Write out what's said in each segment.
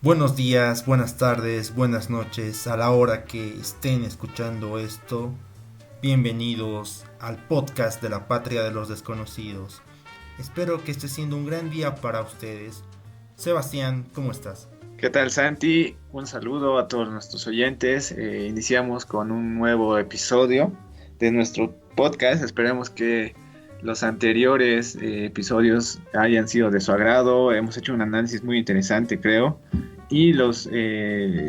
Buenos días, buenas tardes, buenas noches, a la hora que estén escuchando esto. Bienvenidos al podcast de la Patria de los Desconocidos. Espero que esté siendo un gran día para ustedes. Sebastián, ¿cómo estás? ¿Qué tal, Santi? Un saludo a todos nuestros oyentes. Iniciamos con un nuevo episodio de nuestro podcast. Esperemos que los anteriores episodios hayan sido de su agrado. Hemos hecho un análisis muy interesante, creo. Y los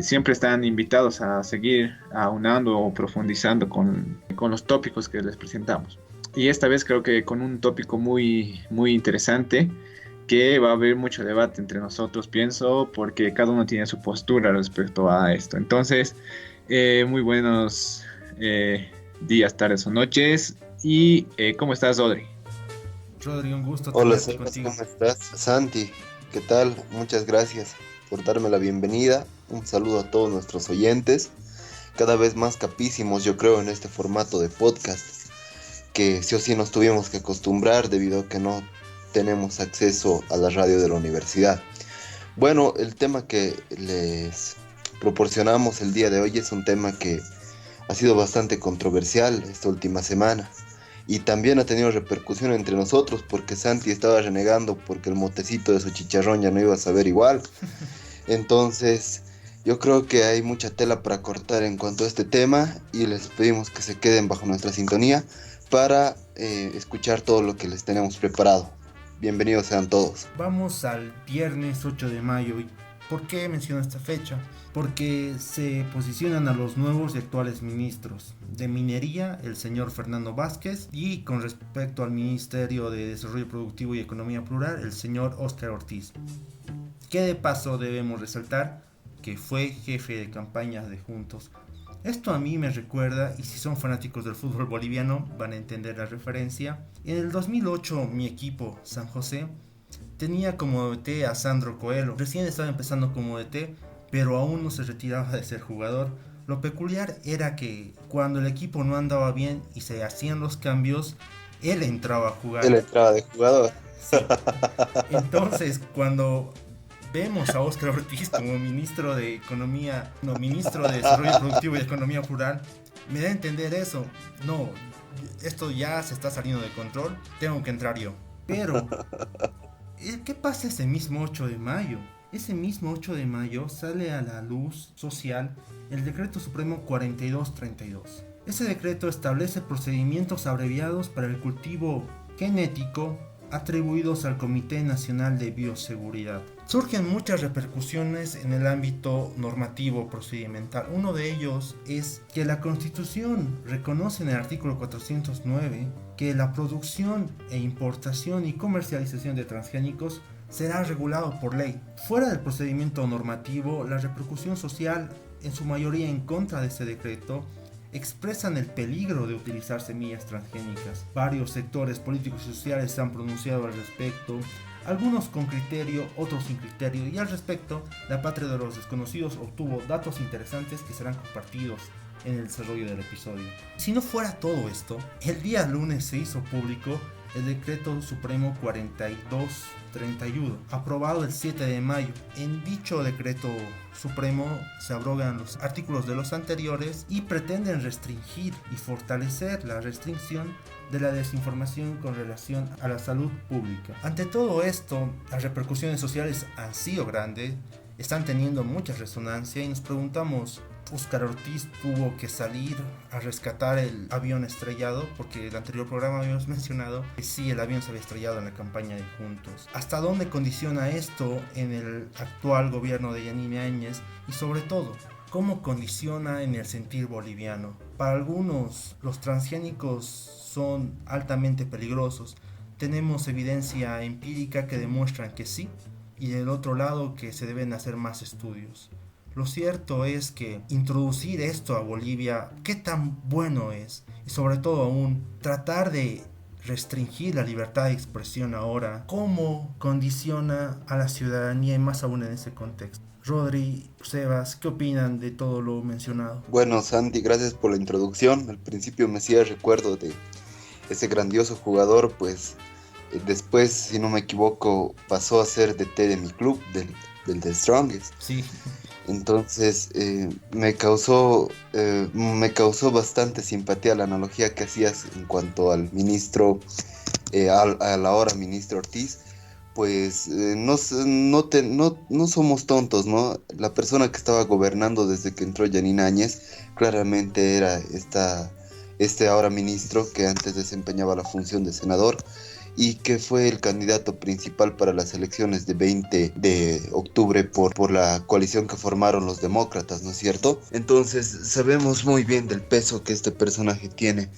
siempre están invitados a seguir aunando o profundizando con los tópicos que les presentamos. Y esta vez creo que con un tópico muy interesante que va a haber mucho debate entre nosotros, pienso, porque cada uno tiene su postura respecto a esto. Entonces, muy buenos días, tardes o noches. ¿Y cómo estás, Audrey? Rodri, un gusto Hola, tenerte Sebas, contigo. ¿cómo estás? Santi, ¿qué tal? Muchas gracias por darme la bienvenida. Un saludo a todos nuestros oyentes. Cada vez más capísimos, yo creo, en este formato de podcast, que sí o sí nos tuvimos que acostumbrar debido a que no tenemos acceso a la radio de la universidad. Bueno, el tema que les proporcionamos el día de hoy es un tema que ha sido bastante controversial esta última semana. Y también ha tenido repercusión entre nosotros porque Santi estaba renegando porque el motecito de su chicharrón ya no iba a saber igual. Entonces, yo creo que hay mucha tela para cortar en cuanto a este tema y les pedimos que se queden bajo nuestra sintonía para escuchar todo lo que les tenemos preparado. Bienvenidos sean todos. Vamos al viernes 8 de mayo. ¿Y por qué menciono esta fecha? Porque se posicionan a los nuevos y actuales ministros de Minería, el señor Fernando Vázquez, y con respecto al Ministerio de Desarrollo Productivo y Economía Plural, el señor Óscar Ortiz, que de paso debemos resaltar que fue jefe de campaña de Juntos. Esto a mí me recuerda, y si son fanáticos del fútbol boliviano van a entender la referencia. En el 2008 mi equipo, San José, tenía como DT a Sandro Coelho. Recién estaba empezando como DT, pero aún no se retiraba de ser jugador. Lo peculiar era que cuando el equipo no andaba bien y se hacían los cambios, él entraba a Él jugar. entraba de jugador. Sí. Entonces, cuando vemos a Óscar Ortiz como ministro de Economía, no, ministro de Desarrollo Productivo y Economía Plural, me da a entender eso. No, esto ya se está saliendo de control, tengo que entrar yo. Pero ¿qué pasa ese mismo 8 de mayo? Ese mismo 8 de mayo sale a la luz social el Decreto Supremo 4232. Ese decreto establece procedimientos abreviados para el cultivo genético atribuidos al Comité Nacional de Bioseguridad. Surgen muchas repercusiones en el ámbito normativo procedimental. Uno de ellos es que la Constitución reconoce en el artículo 409 que la producción e importación y comercialización de transgénicos será regulado por ley. Fuera del procedimiento normativo, la repercusión social, en su mayoría en contra de este decreto, expresan el peligro de utilizar semillas transgénicas. Varios sectores políticos y sociales se han pronunciado al respecto, algunos con criterio, otros sin criterio, y al respecto, la Patria de los Desconocidos obtuvo datos interesantes que serán compartidos en el desarrollo del episodio. Si no fuera todo esto, el día lunes se hizo público el Decreto Supremo 4231, aprobado el 7 de mayo. En dicho Decreto Supremo se abrogan los artículos de los anteriores y pretenden restringir y fortalecer la restricción de la desinformación con relación a la salud pública. Ante todo esto, las repercusiones sociales han sido grandes, están teniendo mucha resonancia y nos preguntamos, Óscar Ortiz tuvo que salir a rescatar el avión estrellado, porque en el anterior programa habíamos mencionado que sí, el avión se había estrellado en la campaña de Juntos. ¿Hasta dónde condiciona esto en el actual gobierno de Yanine Áñez? Y sobre todo, ¿cómo condiciona en el sentir boliviano? Para algunos, los transgénicos son altamente peligrosos. Tenemos evidencia empírica que demuestran que sí, y del otro lado que se deben hacer más estudios. Lo cierto es que introducir esto a Bolivia, ¿qué tan bueno es? Y sobre todo aún, tratar de restringir la libertad de expresión ahora, ¿cómo condiciona a la ciudadanía y más aún en ese contexto? Rodri, Sebas, ¿qué opinan de todo lo mencionado? Bueno, Santi, gracias por la introducción. Al principio me hacía recuerdo de ese grandioso jugador, pues después, si no me equivoco, pasó a ser DT de mi club, del del The Strongest. Sí. Entonces me causó bastante simpatía la analogía que hacías en cuanto al ministro, al ahora ministro Ortiz. Pues no somos tontos, ¿no? La persona que estaba gobernando desde que entró Yanine Áñez claramente era este ahora ministro que antes desempeñaba la función de senador y que fue el candidato principal para las elecciones de 20 de octubre por la coalición que formaron los demócratas, ¿no es cierto? Entonces sabemos muy bien del peso que este personaje tiene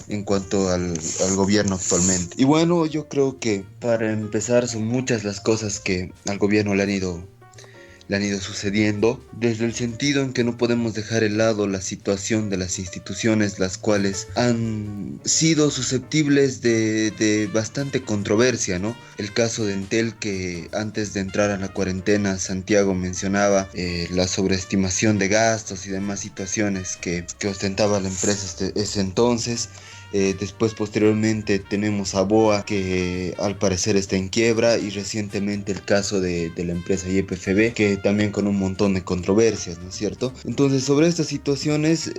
en cuanto al gobierno actualmente. Y bueno, yo creo que para empezar son muchas las cosas que al gobierno le han ido sucediendo, desde el sentido en que no podemos dejar de lado la situación de las instituciones, las cuales han sido susceptibles de bastante controversia, ¿no? El caso de Entel, que antes de entrar a la cuarentena, Santiago mencionaba la sobreestimación de gastos y demás situaciones que ostentaba la empresa ese entonces. Después, posteriormente, tenemos a BOA, que al parecer está en quiebra, y recientemente el caso de la empresa YPFB, que también con un montón de controversias, ¿no es cierto? Entonces, sobre estas situaciones,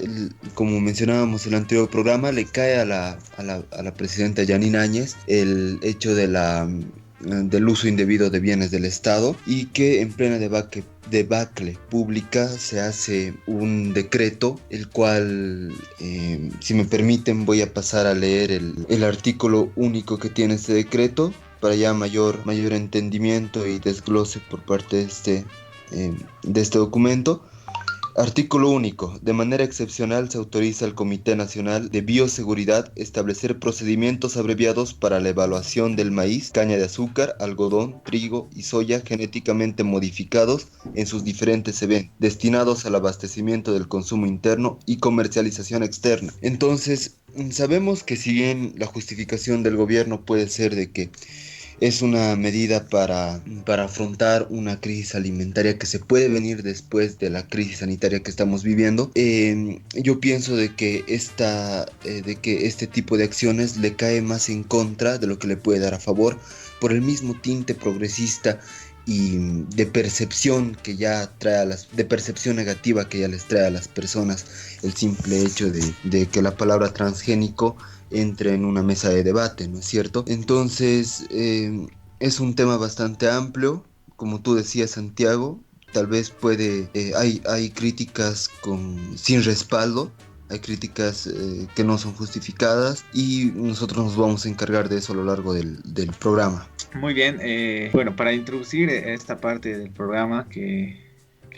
como mencionábamos en el anterior programa, le cae a la presidenta Yanine Áñez el hecho del uso indebido de bienes del Estado, y que en plena debacle pública se hace un decreto, el cual, si me permiten, voy a pasar a leer el artículo único que tiene este decreto para ya mayor entendimiento y desglose por parte de este documento. Artículo único. De manera excepcional se autoriza al Comité Nacional de Bioseguridad establecer procedimientos abreviados para la evaluación del maíz, caña de azúcar, algodón, trigo y soya genéticamente modificados en sus diferentes eventos, destinados al abastecimiento del consumo interno y comercialización externa. Entonces, sabemos que si bien la justificación del gobierno puede ser de que es una medida para afrontar una crisis alimentaria que se puede venir después de la crisis sanitaria que estamos viviendo, yo pienso de que este tipo de acciones le cae más en contra de lo que le puede dar a favor, por el mismo tinte progresista y de percepción negativa que ya les trae a las personas el simple hecho de que la palabra transgénico entre en una mesa de debate, ¿no es cierto? Entonces, es un tema bastante amplio, como tú decías, Santiago. Tal vez hay críticas sin respaldo, hay críticas que no son justificadas, y nosotros nos vamos a encargar de eso a lo largo del programa. Muy bien, bueno, para introducir esta parte del programa que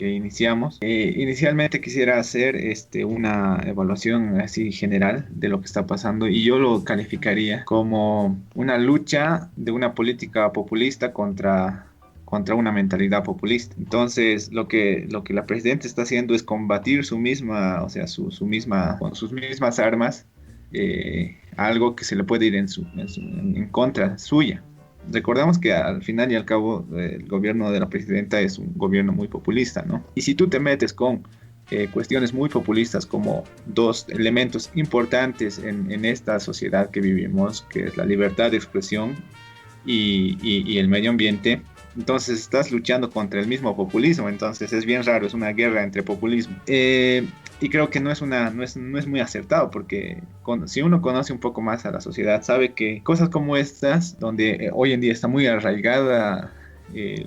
iniciamos, inicialmente quisiera hacer una evaluación así general de lo que está pasando, y yo lo calificaría como una lucha de una política populista contra una mentalidad populista. Entonces, lo que la presidenta está haciendo es combatir con sus mismas armas, algo que se le puede ir en contra suya. Recordamos que al final y al cabo el gobierno de la presidenta es un gobierno muy populista, ¿no? Y si tú te metes con cuestiones muy populistas como dos elementos importantes en esta sociedad que vivimos, que es la libertad de expresión y el medio ambiente, entonces estás luchando contra el mismo populismo. Entonces es bien raro, es una guerra entre populismo. Y creo que no es muy acertado, porque si uno conoce un poco más a la sociedad, sabe que cosas como estas, donde hoy en día está muy arraigada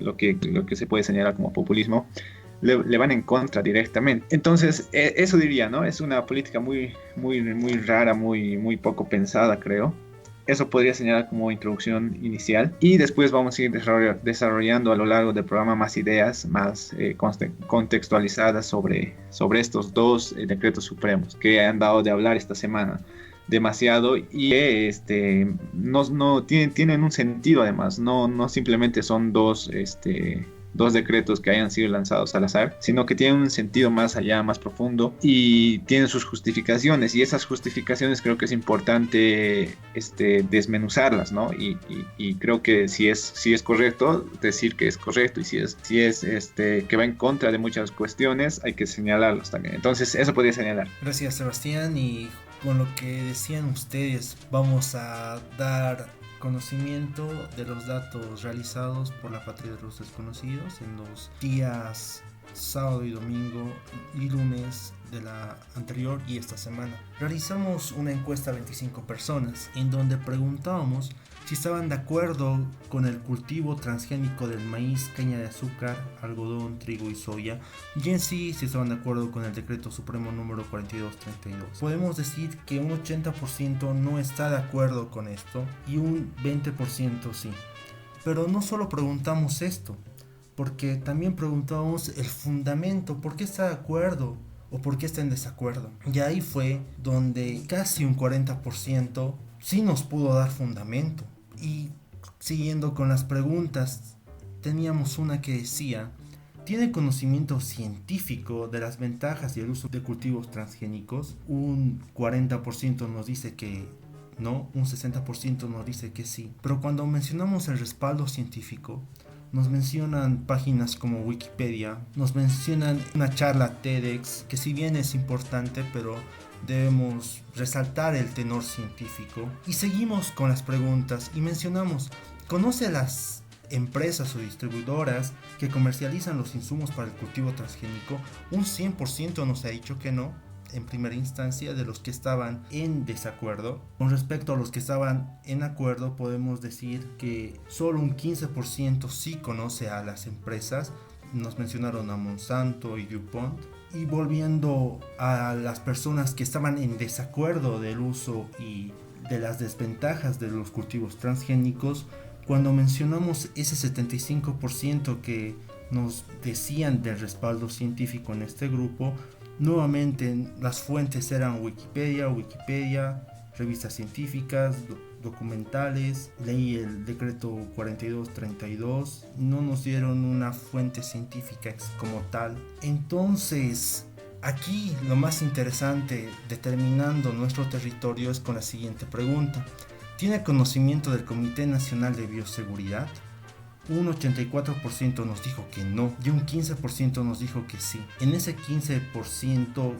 lo que se puede señalar como populismo, le van en contra directamente. Entonces, eso diría, ¿no? Es una política muy, muy, muy rara, muy poco pensada, creo. Eso podría señalar como introducción inicial, y después vamos a ir desarrollando a lo largo del programa más ideas más contextualizadas sobre estos dos decretos supremos que han dado de hablar esta semana demasiado, y que no tienen un sentido. Además, no simplemente son dos decretos que hayan sido lanzados al azar, sino que tienen un sentido más allá, más profundo, y tienen sus justificaciones, y esas justificaciones creo que es importante desmenuzarlas, ¿no? Y creo que si es correcto, decir que es correcto, y si es que va en contra de muchas cuestiones, hay que señalarlos también. Entonces, eso podría señalar. Gracias, Sebastián, y con lo que decían ustedes, vamos a dar conocimiento de los datos realizados por la Patria de los Desconocidos en los días sábado y domingo y lunes de la anterior y esta semana. Realizamos una encuesta a 25 personas en donde preguntábamos si estaban de acuerdo con el cultivo transgénico del maíz, caña de azúcar, algodón, trigo y soya, y en sí si estaban de acuerdo con el decreto supremo número 4232. Podemos decir que un 80% no está de acuerdo con esto y un 20% sí. Pero no solo preguntamos esto, porque también preguntamos el fundamento, por qué está de acuerdo o por qué está en desacuerdo. Y ahí fue donde casi un 40% sí nos pudo dar fundamento. Y siguiendo con las preguntas, teníamos una que decía: ¿tiene conocimiento científico de las ventajas y el uso de cultivos transgénicos? Un 40% nos dice que no, un 60% nos dice que sí. Pero cuando mencionamos el respaldo científico, nos mencionan páginas como Wikipedia, nos mencionan una charla TEDx, que si bien es importante, pero debemos resaltar el tenor científico. Y seguimos con las preguntas y mencionamos: ¿conoce las empresas o distribuidoras que comercializan los insumos para el cultivo transgénico? Un 100% nos ha dicho que no, en primera instancia, de los que estaban en desacuerdo. Con respecto a los que estaban en acuerdo, podemos decir que solo un 15% sí conoce a las empresas. Nos mencionaron a Monsanto y DuPont. Y volviendo a las personas que estaban en desacuerdo del uso y de las desventajas de los cultivos transgénicos, cuando mencionamos ese 75% que nos decían del respaldo científico en este grupo, nuevamente las fuentes eran Wikipedia, revistas científicas, documentales, leí el decreto 4232, no nos dieron una fuente científica como tal. Entonces, aquí lo más interesante determinando nuestro territorio es con la siguiente pregunta: ¿tiene conocimiento del Comité Nacional de Bioseguridad? Un 84% nos dijo que no y un 15% nos dijo que sí. En ese 15%,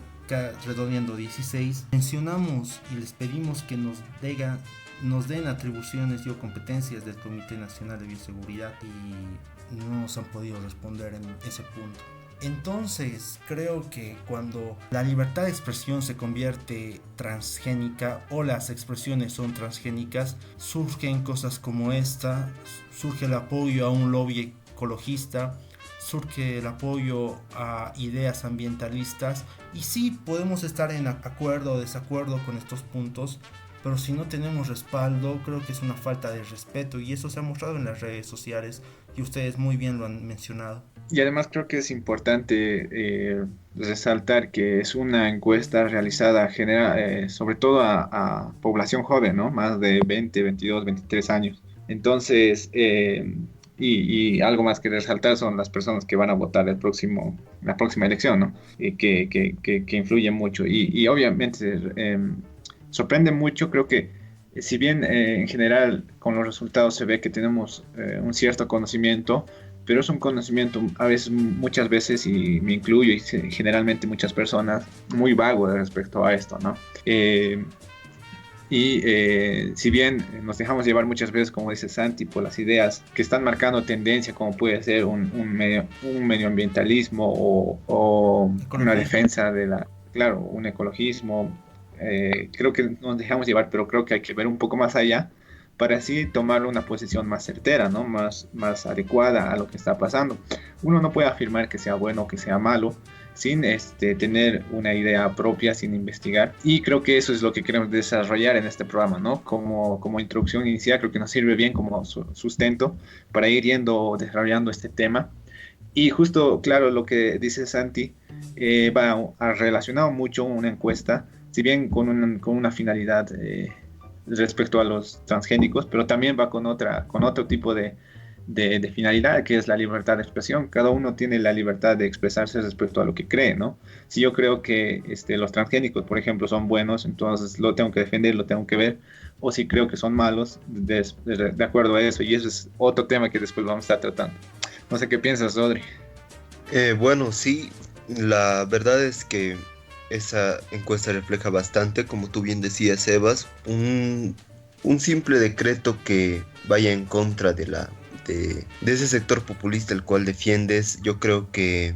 redondeando 16, mencionamos y les pedimos que nos den atribuciones y o competencias del Comité Nacional de Bioseguridad y no nos han podido responder en ese punto. Entonces creo que cuando la libertad de expresión se convierte transgénica o las expresiones son transgénicas, surgen cosas como esta, surge el apoyo a un lobby ecologista, surge el apoyo a ideas ambientalistas, y sí podemos estar en acuerdo o desacuerdo con estos puntos, pero si no tenemos respaldo, creo que es una falta de respeto, y eso se ha mostrado en las redes sociales y ustedes muy bien lo han mencionado. Y además creo que es importante resaltar que es una encuesta realizada sobre todo a población joven, ¿no? Más de 20, 22, 23 años. Entonces, y algo más que resaltar son las personas que van a votar la próxima elección, ¿no? Que influyen mucho. Y obviamente sorprende mucho, creo que si bien en general con los resultados se ve que tenemos un cierto conocimiento, pero es un conocimiento muchas veces, y me incluyo, y generalmente muchas personas, muy vago respecto a esto, ¿no? Si bien nos dejamos llevar muchas veces, como dice Santi, por las ideas que están marcando tendencia, como puede ser un medioambientalismo o una defensa un ecologismo, creo que nos dejamos llevar, pero creo que hay que ver un poco más allá para así tomar una posición más certera, ¿no? Más adecuada a lo que está pasando. Uno no puede afirmar que sea bueno o que sea malo sin tener una idea propia, sin investigar, y creo que eso es lo que queremos desarrollar en este programa, ¿no? Como introducción inicial, creo que nos sirve bien como sustento para ir desarrollando este tema. Y justo, claro, lo que dice Santi va relacionado mucho una encuesta, si bien con una finalidad respecto a los transgénicos, pero también va con otro tipo de finalidad, que es la libertad de expresión. Cada uno tiene la libertad de expresarse respecto a lo que cree, ¿no? Si yo creo que los transgénicos, por ejemplo, son buenos, entonces lo tengo que defender, lo tengo que ver, o si creo que son malos, de acuerdo a eso, y eso es otro tema que después vamos a estar tratando. No sé qué piensas, Rodri. Bueno, sí, la verdad es que esa encuesta refleja bastante, como tú bien decías, Sebas, un un simple decreto que vaya en contra de ese sector populista el cual defiendes, yo creo que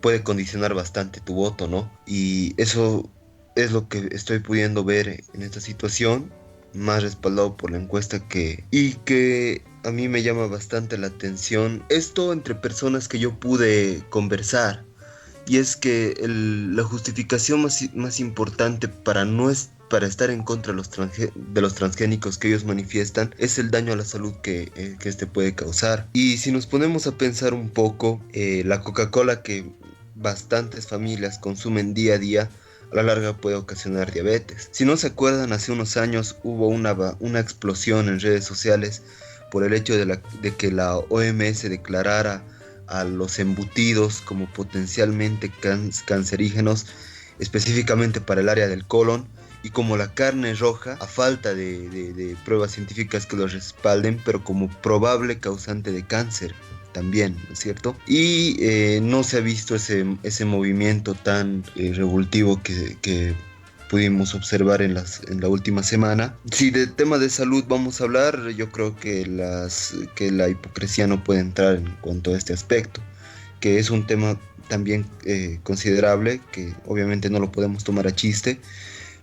puede condicionar bastante tu voto, ¿no? Y eso es lo que estoy pudiendo ver en esta situación, más respaldado por la encuesta y que a mí me llama bastante la atención. Esto entre personas que yo pude conversar, y es que la justificación más importante para estar en contra de los transgénicos que ellos manifiestan es el daño a la salud que este puede causar. Y si nos ponemos a pensar un poco, la Coca-Cola que bastantes familias consumen día a día, a la larga puede ocasionar diabetes. Si no se acuerdan, hace unos años hubo una explosión en redes sociales por el hecho de que la OMS declarara a los embutidos como potencialmente cancerígenos, específicamente para el área del colon, y como la carne roja, a falta de pruebas científicas que lo respalden, pero como probable causante de cáncer también, ¿no es cierto? Y no se ha visto ese movimiento tan revolutivo que pudimos observar en la última semana. Si de tema de salud vamos a hablar, yo creo que la hipocresía no puede entrar en cuanto a este aspecto, que es un tema también considerable, que obviamente no lo podemos tomar a chiste,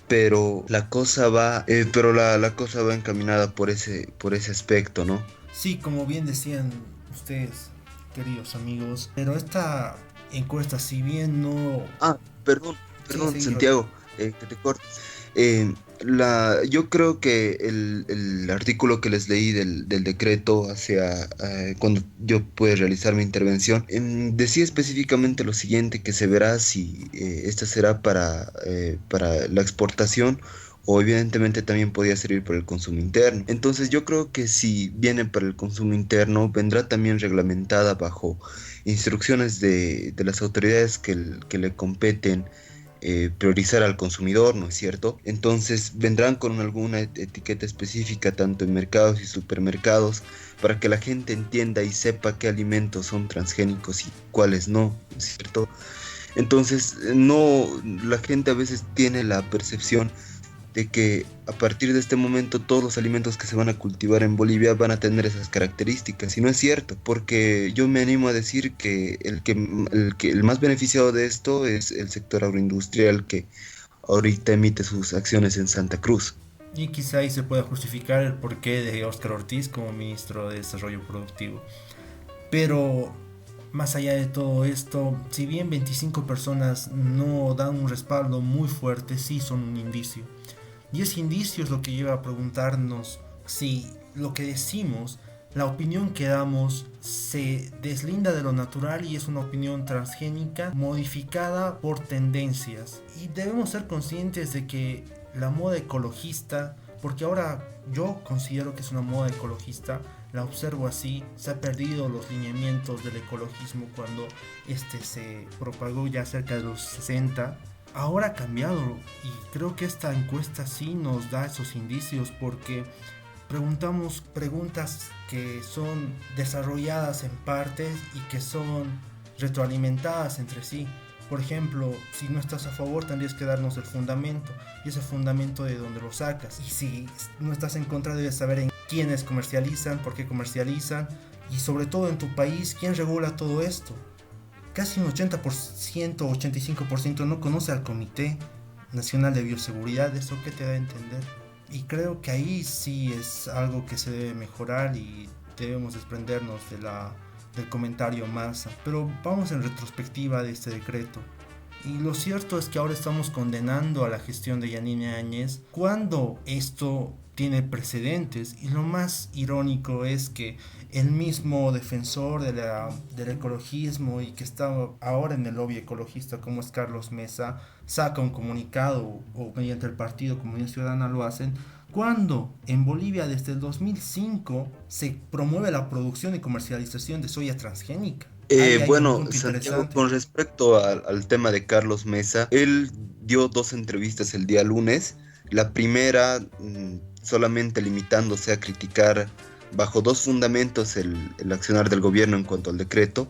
pero la cosa va encaminada por ese aspecto, ¿no? Sí, como bien decían ustedes, queridos amigos, pero esta encuesta, si bien no... Perdón, sí, Santiago, que te cortes. Yo creo que el artículo que les leí del decreto cuando yo pude realizar mi intervención, decía específicamente lo siguiente, que se verá si esta será para la exportación, o evidentemente también podría servir para el consumo interno. Entonces yo creo que si viene para el consumo interno, vendrá también reglamentada bajo instrucciones de las autoridades que le competen, priorizar al consumidor, ¿no es cierto? Entonces vendrán con alguna etiqueta específica tanto en mercados y supermercados para que la gente entienda y sepa qué alimentos son transgénicos y cuáles no, ¿no es cierto? Entonces la gente a veces tiene la percepción de que a partir de este momento todos los alimentos que se van a cultivar en Bolivia van a tener esas características, y no es cierto, porque yo me animo a decir que el más beneficiado de esto es el sector agroindustrial, que ahorita emite sus acciones en Santa Cruz. Y quizá ahí se pueda justificar el porqué de Óscar Ortiz como ministro de Desarrollo Productivo. Pero más allá de todo esto, si bien 25 personas no dan un respaldo muy fuerte, sí son un indicio. Y ese indicio es lo que lleva a preguntarnos si lo que decimos, la opinión que damos, se deslinda de lo natural y es una opinión transgénica modificada por tendencias. Y debemos ser conscientes de que la moda ecologista, porque ahora yo considero que es una moda ecologista, la observo así, se ha perdido los lineamientos del ecologismo cuando se propagó ya cerca de los 60. Ahora ha cambiado, y creo que esta encuesta sí nos da esos indicios, porque preguntamos preguntas que son desarrolladas en partes y que son retroalimentadas entre sí. Por ejemplo, si no estás a favor, tendrías que darnos el fundamento, y ese fundamento de dónde lo sacas. Y si no estás en contra, debes saber en quiénes comercializan, por qué comercializan, y sobre todo en tu país, quién regula todo esto. Casi un 80%, 85% no conoce al Comité Nacional de Bioseguridad. ¿Eso qué te da a entender? Y creo que ahí sí es algo que se debe mejorar y debemos desprendernos del comentario masa. Pero vamos en retrospectiva de este decreto. Y lo cierto es que ahora estamos condenando a la gestión de Yanine Áñez cuando esto tiene precedentes, y lo más irónico es que el mismo defensor del ecologismo y que está ahora en el lobby ecologista, como es Carlos Mesa, saca un comunicado, o mediante el partido Comunidad Ciudadana lo hacen, cuando en Bolivia desde el 2005 se promueve la producción y comercialización de soya transgénica. Bueno, Santiago, con respecto al tema de Carlos Mesa, él dio 2 entrevistas el día lunes. La primera solamente limitándose a criticar bajo 2 fundamentos el accionar del gobierno en cuanto al decreto,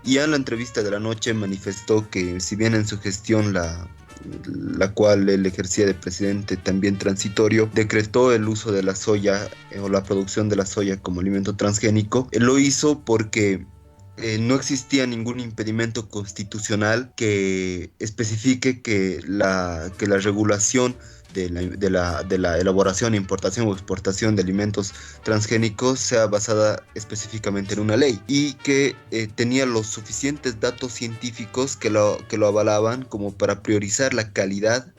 y ya en la entrevista de la noche manifestó que si bien en su gestión la la cual él ejercía de presidente también transitorio, decretó el uso de la soya o la producción de la soya como alimento transgénico. Él lo hizo porque no existía ningún impedimento constitucional que especifique que la regulación de la elaboración, importación o exportación de alimentos transgénicos sea basada específicamente en una ley, y que tenía los suficientes datos científicos que lo avalaban como para priorizar la calidad,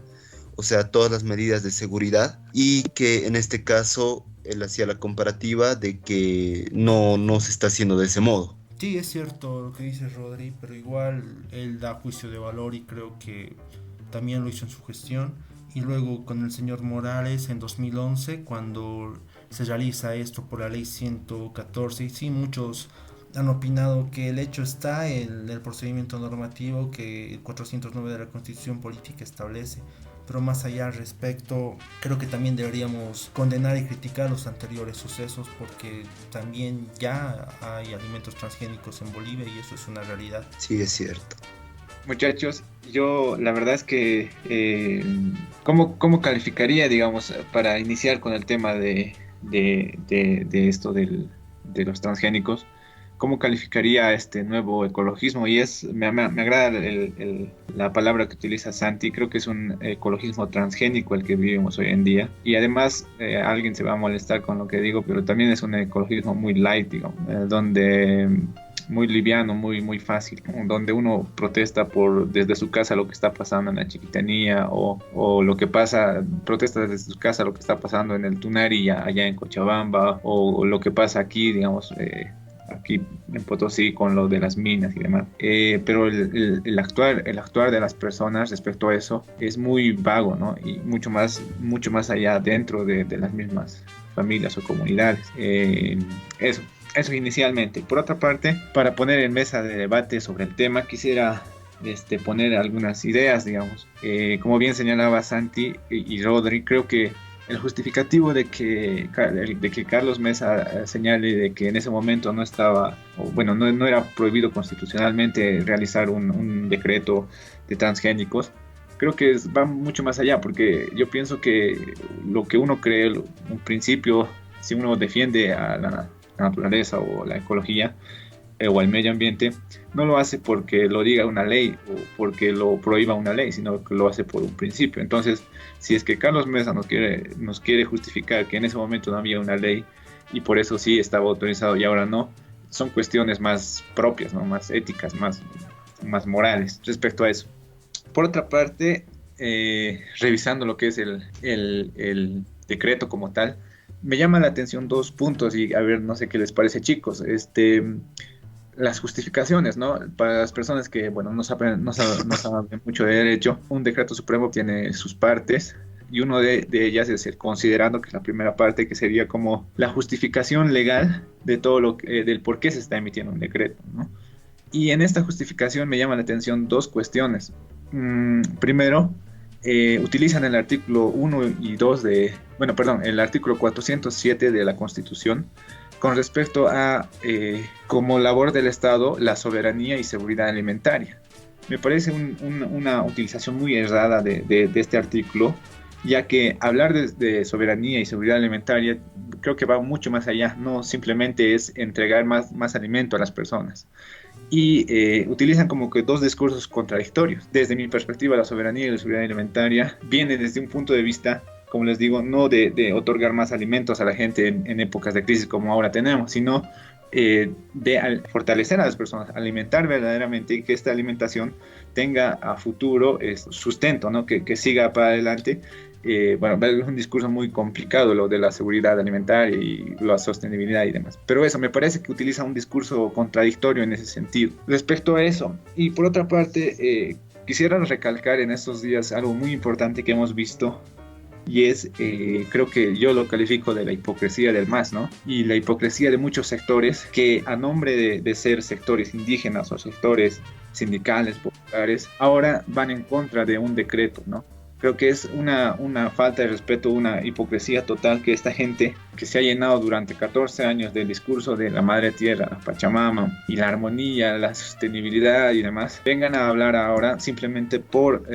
o sea, todas las medidas de seguridad, y que en este caso él hacía la comparativa de que no se está haciendo de ese modo. Sí, es cierto lo que dice Rodri, pero igual él da juicio de valor y creo que también lo hizo en su gestión. Y luego con el señor Morales en 2011, cuando se realiza esto por la ley 114, y sí, muchos han opinado que el hecho está en el procedimiento normativo que el 409 de la Constitución Política establece. Pero más allá al respecto, creo que también deberíamos condenar y criticar los anteriores sucesos, porque también ya hay alimentos transgénicos en Bolivia y eso es una realidad. Sí, es cierto. Muchachos, yo la verdad es que ¿cómo calificaría, digamos, para iniciar con el tema de esto de los transgénicos? ¿Cómo calificaría este nuevo ecologismo? Y me agrada la palabra que utiliza Santi. Creo que es un ecologismo transgénico el que vivimos hoy en día. Y además, alguien se va a molestar con lo que digo, pero también es un ecologismo muy light, digamos, donde muy liviano, muy fácil, donde uno protesta desde su casa lo que está pasando en la Chiquitanía, o lo que protesta desde su casa lo que está pasando en el Tunari allá en Cochabamba, o lo que pasa aquí, digamos, aquí en Potosí con lo de las minas y demás. Pero el actuar de las personas respecto a eso es muy vago, ¿no? Y mucho más allá dentro de las mismas familias o comunidades. Eso inicialmente. Por otra parte, para poner en mesa de debate sobre el tema, quisiera poner algunas ideas, digamos. Como bien señalaba Santi y Rodri, creo que el justificativo de que Carlos Mesa señale de que en ese momento no estaba, no era prohibido constitucionalmente realizar un decreto de transgénicos, creo que va mucho más allá, porque yo pienso que lo que uno cree, un principio, si uno defiende a la naturaleza o la ecología o al medio ambiente, no lo hace porque lo diga una ley o porque lo prohíba una ley, sino que lo hace por un principio. Entonces, si es que Carlos Mesa nos quiere justificar que en ese momento no había una ley y por eso sí estaba autorizado y ahora no, son cuestiones más propias, ¿no? Más éticas, más morales respecto a eso. Por otra parte, revisando lo que es el decreto como tal, me llama la atención dos puntos y a ver, no sé qué les parece, chicos. Las justificaciones, ¿no? Para las personas que, no saben mucho de derecho, un decreto supremo tiene sus partes y uno de ellas es el considerando, que es la primera parte, que sería como la justificación legal de todo del por qué se está emitiendo un decreto, ¿no? Y en esta justificación me llama la atención dos cuestiones. Primero, utilizan el artículo 1 y 2 el artículo 407 de la Constitución con respecto a como labor del Estado la soberanía y seguridad alimentaria. Me parece una utilización muy errada de este artículo, ya que hablar de soberanía y seguridad alimentaria creo que va mucho más allá, no simplemente es entregar más alimento a las personas. Y utilizan como que dos discursos contradictorios. Desde mi perspectiva, la soberanía y la seguridad alimentaria viene desde un punto de vista, como les digo, no de otorgar más alimentos a la gente en épocas de crisis como ahora tenemos, sino de fortalecer a las personas, alimentar verdaderamente y que esta alimentación tenga a futuro sustento, ¿no? Que siga para adelante. Es un discurso muy complicado lo de la seguridad alimentaria y la sostenibilidad y demás, pero eso me parece que utiliza un discurso contradictorio en ese sentido respecto a eso. Y por otra parte, quisiera recalcar en estos días algo muy importante que hemos visto, y es, creo que yo lo califico de la hipocresía del MAS, ¿no? Y la hipocresía de muchos sectores que a nombre de ser sectores indígenas o sectores sindicales, populares, ahora van en contra de un decreto, ¿no? Creo que es una falta de respeto, una hipocresía total que esta gente que se ha llenado durante 14 años del discurso de la Madre Tierra, Pachamama, y la armonía, la sostenibilidad y demás, vengan a hablar ahora simplemente por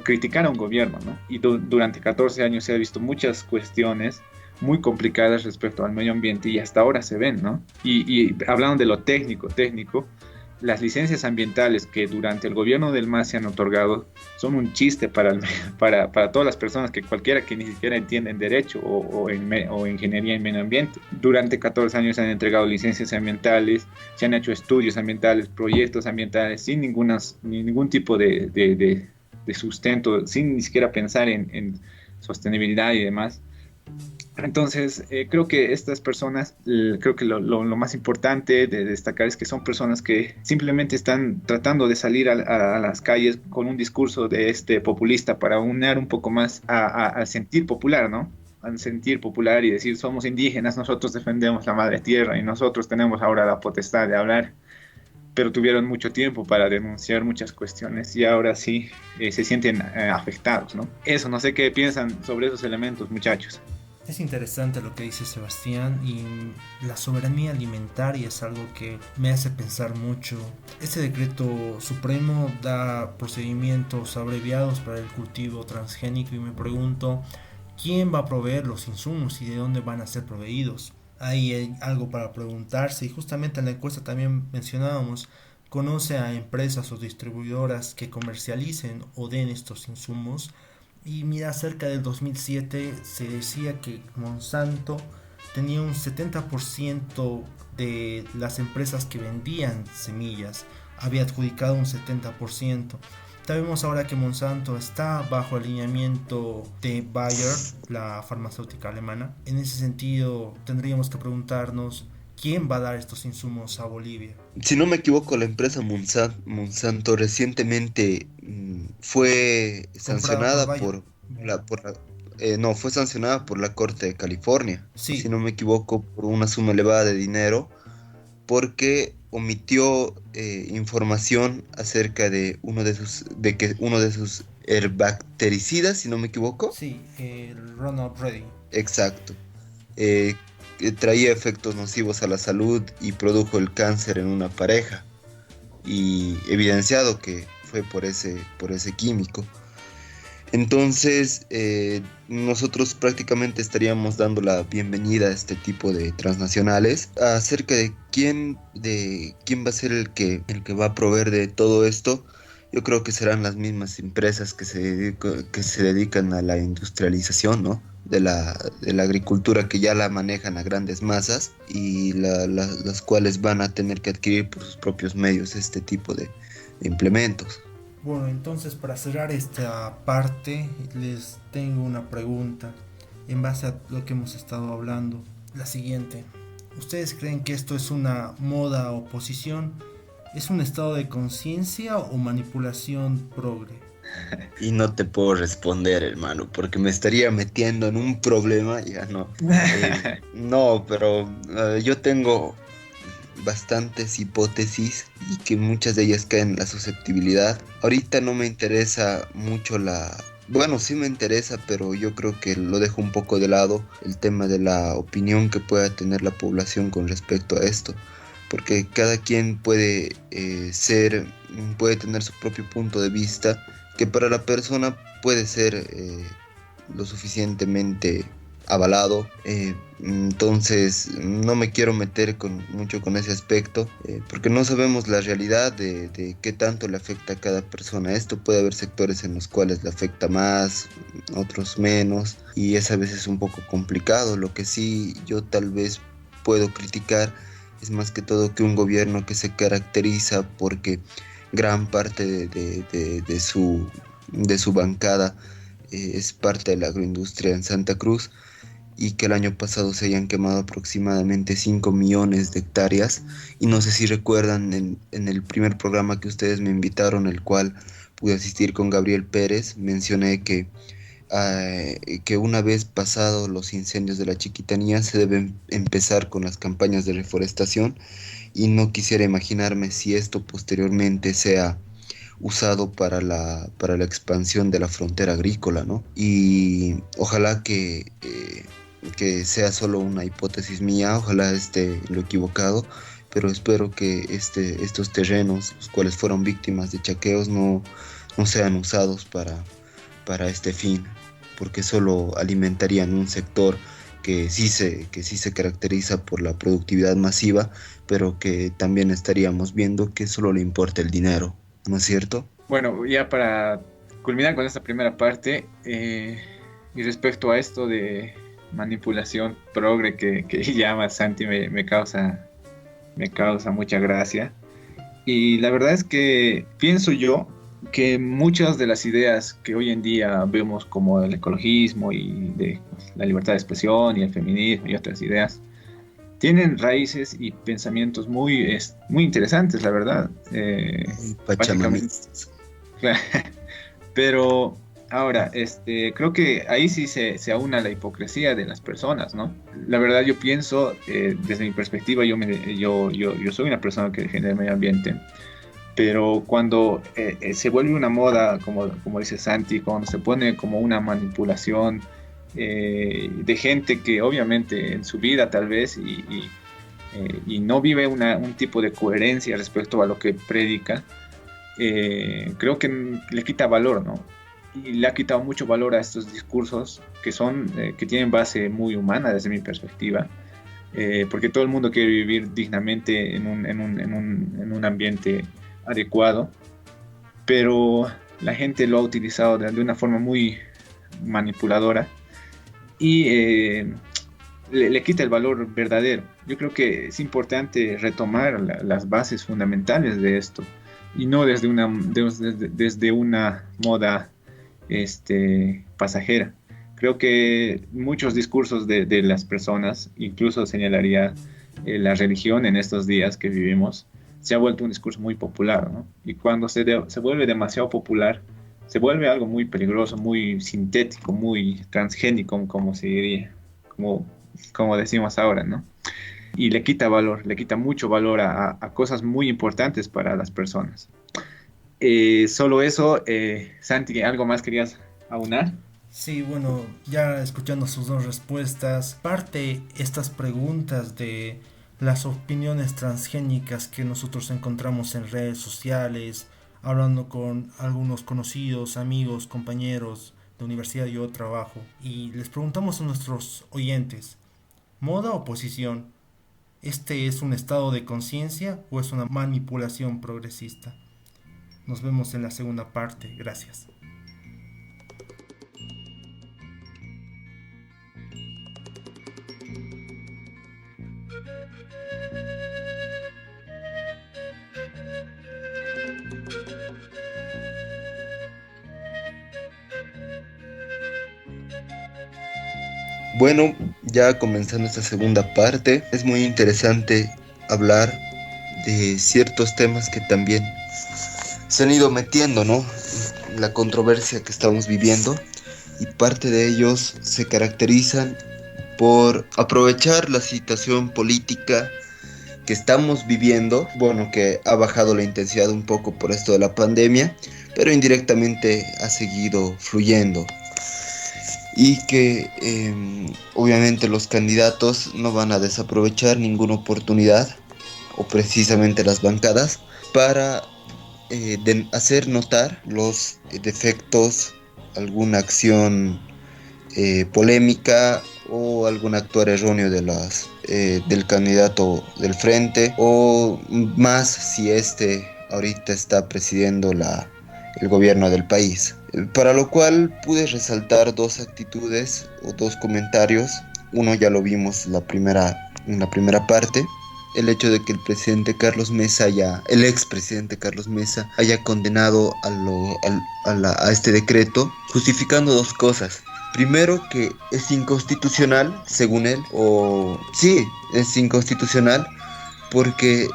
criticar a un gobierno, ¿no? Y durante 14 años se ha visto muchas cuestiones muy complicadas respecto al medio ambiente y hasta ahora se ven, ¿no? Y hablando de lo técnico, las licencias ambientales que durante el gobierno del MAS se han otorgado son un chiste para todas las personas, que cualquiera que ni siquiera entienden derecho o ingeniería en medio ambiente. Durante 14 años se han entregado licencias ambientales, se han hecho estudios ambientales, proyectos ambientales sin ningún tipo de sustento, sin ni siquiera pensar en sostenibilidad y demás. Entonces, creo que estas personas, creo que lo más importante de destacar es que son personas que simplemente están tratando de salir a las calles con un discurso de populista para unir un poco más al sentir popular, ¿no? Al sentir popular y decir, somos indígenas, nosotros defendemos la madre tierra y nosotros tenemos ahora la potestad de hablar. Pero tuvieron mucho tiempo para denunciar muchas cuestiones y ahora sí se sienten afectados, ¿no? Eso, no sé qué piensan sobre esos elementos, muchachos. Es interesante lo que dice Sebastián, y la soberanía alimentaria es algo que me hace pensar mucho. Este decreto supremo da procedimientos abreviados para el cultivo transgénico y me pregunto, ¿quién va a proveer los insumos y de dónde van a ser proveídos? Ahí hay algo para preguntarse, y justamente en la encuesta también mencionábamos, conoce a empresas o distribuidoras que comercialicen o den estos insumos. Y mira, cerca del 2007 se decía que Monsanto tenía un 70% de las empresas que vendían semillas, había adjudicado un 70%. Sabemos ahora que Monsanto está bajo alineamiento de Bayer, la farmacéutica alemana. En ese sentido, tendríamos que preguntarnos quién va a dar estos insumos a Bolivia. Si no me equivoco, la empresa Monsanto recientemente fue sancionada fue sancionada por la Corte de California. Sí. Si no me equivoco, por una suma elevada de dinero, porque omitió información acerca de que uno de sus herbactericidas, si no me equivoco. Sí, el Ronald Ready. Exacto. Traía efectos nocivos a la salud y produjo el cáncer en una pareja, y evidenciado que fue por ese químico. Entonces nosotros prácticamente estaríamos dando la bienvenida a este tipo de transnacionales. Acerca de quién va a ser el que va a proveer de todo esto, yo creo que serán las mismas empresas que se dedican a la industrialización, ¿no? de la agricultura, que ya la manejan a grandes masas y las cuales van a tener que adquirir por sus propios medios este tipo de implementos. Bueno, entonces para cerrar esta parte les tengo una pregunta en base a lo que hemos estado hablando. La siguiente: ¿ustedes creen que esto es una moda o posición? ¿Es un estado de conciencia o manipulación progre? Y no te puedo responder, hermano, porque me estaría metiendo en un problema, ya no. No, pero yo tengo bastantes hipótesis y que muchas de ellas caen en la susceptibilidad. Ahorita no me interesa mucho bueno, sí me interesa, pero yo creo que lo dejo un poco de lado, el tema de la opinión que pueda tener la población con respecto a esto, porque cada quien puede tener su propio punto de vista, que para la persona puede ser lo suficientemente avalado. Entonces no me quiero meter mucho con ese aspecto, porque no sabemos la realidad de qué tanto le afecta a cada persona. Esto puede haber sectores en los cuales le afecta más, otros menos, y es a veces un poco complicado. Lo que sí yo tal vez puedo criticar es más que todo que un gobierno que se caracteriza porque gran parte de su bancada es parte de la agroindustria en Santa Cruz, y que el año pasado se hayan quemado aproximadamente 5 millones de hectáreas. Y no sé si recuerdan en el primer programa que ustedes me invitaron, el cual pude asistir con Gabriel Pérez, mencioné que una vez pasados los incendios de la Chiquitanía se deben empezar con las campañas de reforestación, y no quisiera imaginarme si esto posteriormente sea usado para la expansión de la frontera agrícola, ¿no? Y ojalá que sea solo una hipótesis mía, ojalá esté lo equivocado, pero espero que estos terrenos, los cuales fueron víctimas de chaqueos, no sean usados para este fin, porque solo alimentarían un sector que sí se caracteriza por la productividad masiva, pero que también estaríamos viendo que solo le importa el dinero, ¿no es cierto? Bueno, ya para culminar con esta primera parte, y respecto a esto de manipulación progre que llama Santi, me causa mucha gracia. Y la verdad es que pienso yo que muchas de las ideas que hoy en día vemos como el ecologismo y de la libertad de expresión y el feminismo y otras ideas tienen raíces y pensamientos muy interesantes, la verdad. Pachamanistas. Pero ahora, creo que ahí sí se aúna la hipocresía de las personas, ¿no? La verdad yo pienso, desde mi perspectiva, yo soy una persona que defiende el medio ambiente, pero cuando se vuelve una moda, como dice Santi, cuando se pone como una manipulación de gente que obviamente en su vida tal vez y no vive un tipo de coherencia respecto a lo que predica, creo que le quita valor, ¿no? Y le ha quitado mucho valor a estos discursos que tienen base muy humana desde mi perspectiva, porque todo el mundo quiere vivir dignamente en un ambiente adecuado, pero la gente lo ha utilizado de una forma muy manipuladora y le quita el valor verdadero. Yo creo que es importante retomar las bases fundamentales de esto y no desde una moda pasajera. Creo que muchos discursos de las personas, incluso señalaría la religión en estos días que vivimos, se ha vuelto un discurso muy popular, ¿no? Y cuando se vuelve demasiado popular, se vuelve algo muy peligroso, muy sintético, muy transgénico, como se diría, como decimos ahora, ¿no? Y le quita mucho valor a cosas muy importantes para las personas. Solo eso, Santi, ¿algo más querías aunar? Sí, bueno, ya escuchando sus dos respuestas, parte estas preguntas de las opiniones transgénicas que nosotros encontramos en redes sociales, hablando con algunos conocidos, amigos, compañeros de universidad y o trabajo, y les preguntamos a nuestros oyentes, ¿moda o posición? ¿Este es un estado de conciencia o es una manipulación progresista? Nos vemos en la segunda parte. Gracias. Bueno, ya comenzando esta segunda parte, es muy interesante hablar de ciertos temas que también se han ido metiendo, ¿no? La controversia que estamos viviendo, y parte de ellos se caracterizan por aprovechar la situación política que estamos viviendo, bueno, que ha bajado la intensidad un poco por esto de la pandemia, pero indirectamente ha seguido fluyendo. Y que obviamente los candidatos no van a desaprovechar ninguna oportunidad, o precisamente las bancadas, para hacer notar los defectos, alguna acción polémica o algún actuar erróneo del candidato del frente, o más si ahorita está presidiendo el gobierno del país. Para lo cual pude resaltar dos actitudes o dos comentarios. Uno ya lo vimos en la primera parte. El hecho de que el expresidente Carlos Mesa haya condenado a este decreto, justificando dos cosas. Primero, que es inconstitucional, según él, es inconstitucional porque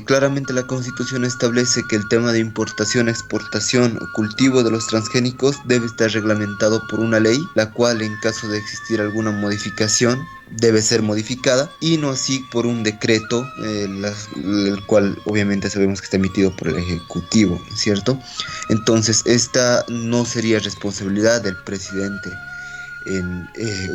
claramente la Constitución establece que el tema de importación, exportación o cultivo de los transgénicos debe estar reglamentado por una ley, la cual en caso de existir alguna modificación debe ser modificada y no así por un decreto, el cual obviamente sabemos que está emitido por el Ejecutivo, ¿cierto? Entonces esta no sería responsabilidad del presidente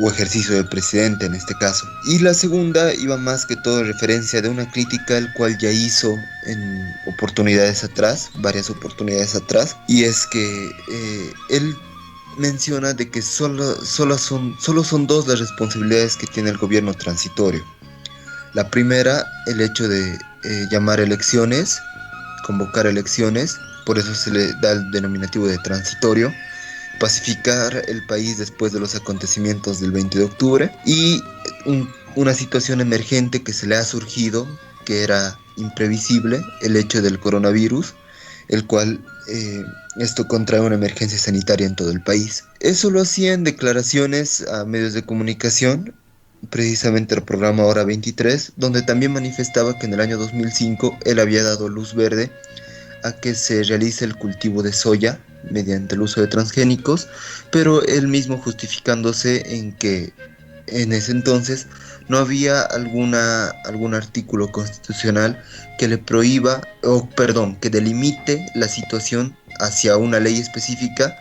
o ejercicio del presidente en este caso. Y la segunda iba más que todo en referencia de una crítica el cual ya hizo en oportunidades atrás, varias oportunidades atrás, y es que él menciona de que solo son dos las responsabilidades que tiene el gobierno transitorio. La primera, el hecho de llamar elecciones, convocar elecciones, por eso se le da el denominativo de transitorio, pacificar el país después de los acontecimientos del 20 de octubre y una situación emergente que se le ha surgido, que era imprevisible, el hecho del coronavirus, el cual esto contrae una emergencia sanitaria en todo el país. Eso lo hacía en declaraciones a medios de comunicación, precisamente el programa Hora 23, donde también manifestaba que en el año 2005 él había dado luz verde a que se realice el cultivo de soya mediante el uso de transgénicos, pero él mismo justificándose en que en ese entonces no había algún artículo constitucional que le prohíba, que delimite la situación hacia una ley específica,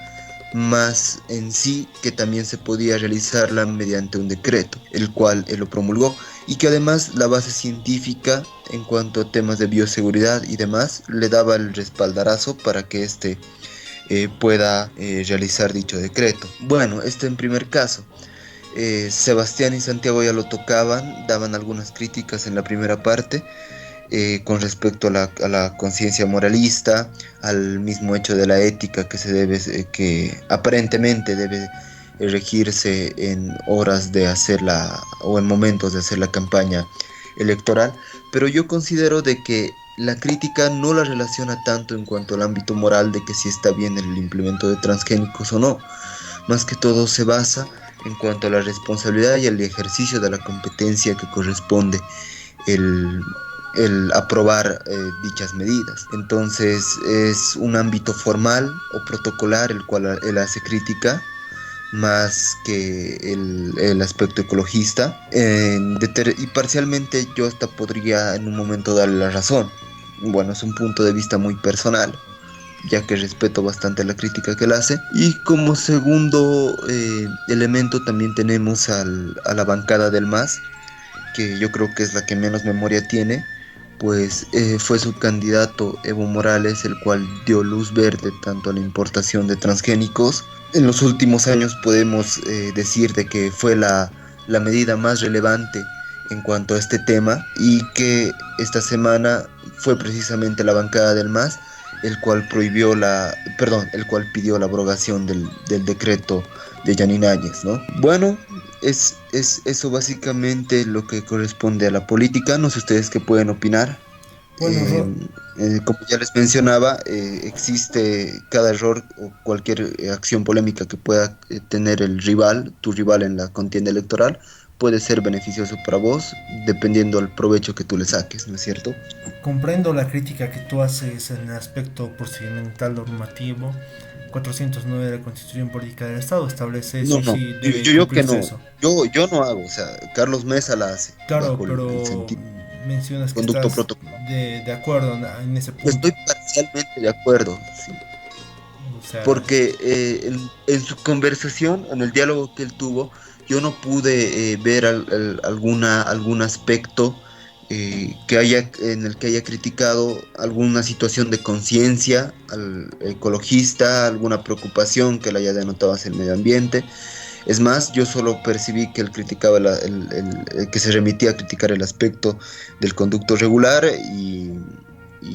más en sí que también se podía realizarla mediante un decreto, el cual él lo promulgó, y que además la base científica en cuanto a temas de bioseguridad y demás le daba el respaldarazo para que pueda realizar dicho decreto. Bueno, en primer caso. Sebastián y Santiago ya lo tocaban, daban algunas críticas en la primera parte con respecto a la conciencia moralista, al mismo hecho de la ética que aparentemente debe regirse en horas de hacerla o en momentos de hacer la campaña electoral, pero yo considero de que la crítica no la relaciona tanto en cuanto al ámbito moral de que si está bien el implemento de transgénicos o no, más que todo se basa en cuanto a la responsabilidad y el ejercicio de la competencia que corresponde el aprobar dichas medidas. Entonces es un ámbito formal o protocolar el cual él hace crítica más que el aspecto ecologista, y parcialmente yo hasta podría en un momento darle la razón. Bueno, es un punto de vista muy personal, ya que respeto bastante la crítica que él hace. Y como segundo elemento también tenemos a la bancada del MAS, que yo creo que es la que menos memoria tiene, pues fue su candidato Evo Morales el cual dio luz verde tanto a la importación de transgénicos. En los últimos años podemos decir de que fue la medida más relevante en cuanto a este tema, y que esta semana fue precisamente la bancada del MAS el cual pidió la abrogación del decreto de Yanin Áñez, ¿no? Bueno, es eso básicamente lo que corresponde a la política. No sé ustedes qué pueden opinar. Bueno, como ya les mencionaba, existe cada error o cualquier acción polémica que pueda tener tu rival en la contienda electoral, puede ser beneficioso para vos, dependiendo del provecho que tú le saques, ¿no es cierto? comprendo la crítica que tú haces en el aspecto procedimental normativo. 409 de la Constitución Política del Estado establece eso, No, sí debe yo que cumplirse no, eso. yo no hago, o sea, Carlos Mesa la hace, Claro, bajo pero el sentido, mencionas que conducto estás protocolo. de acuerdo en ese punto. Estoy parcialmente de acuerdo, sí, O sea, porque en su conversación, en el diálogo que él tuvo, yo no pude ver algún aspecto en el que haya criticado alguna situación de conciencia al ecologista, alguna preocupación que le haya denotado hacia el medio ambiente. Es más, yo solo percibí que él criticaba que se remitía a criticar el aspecto del conducto regular y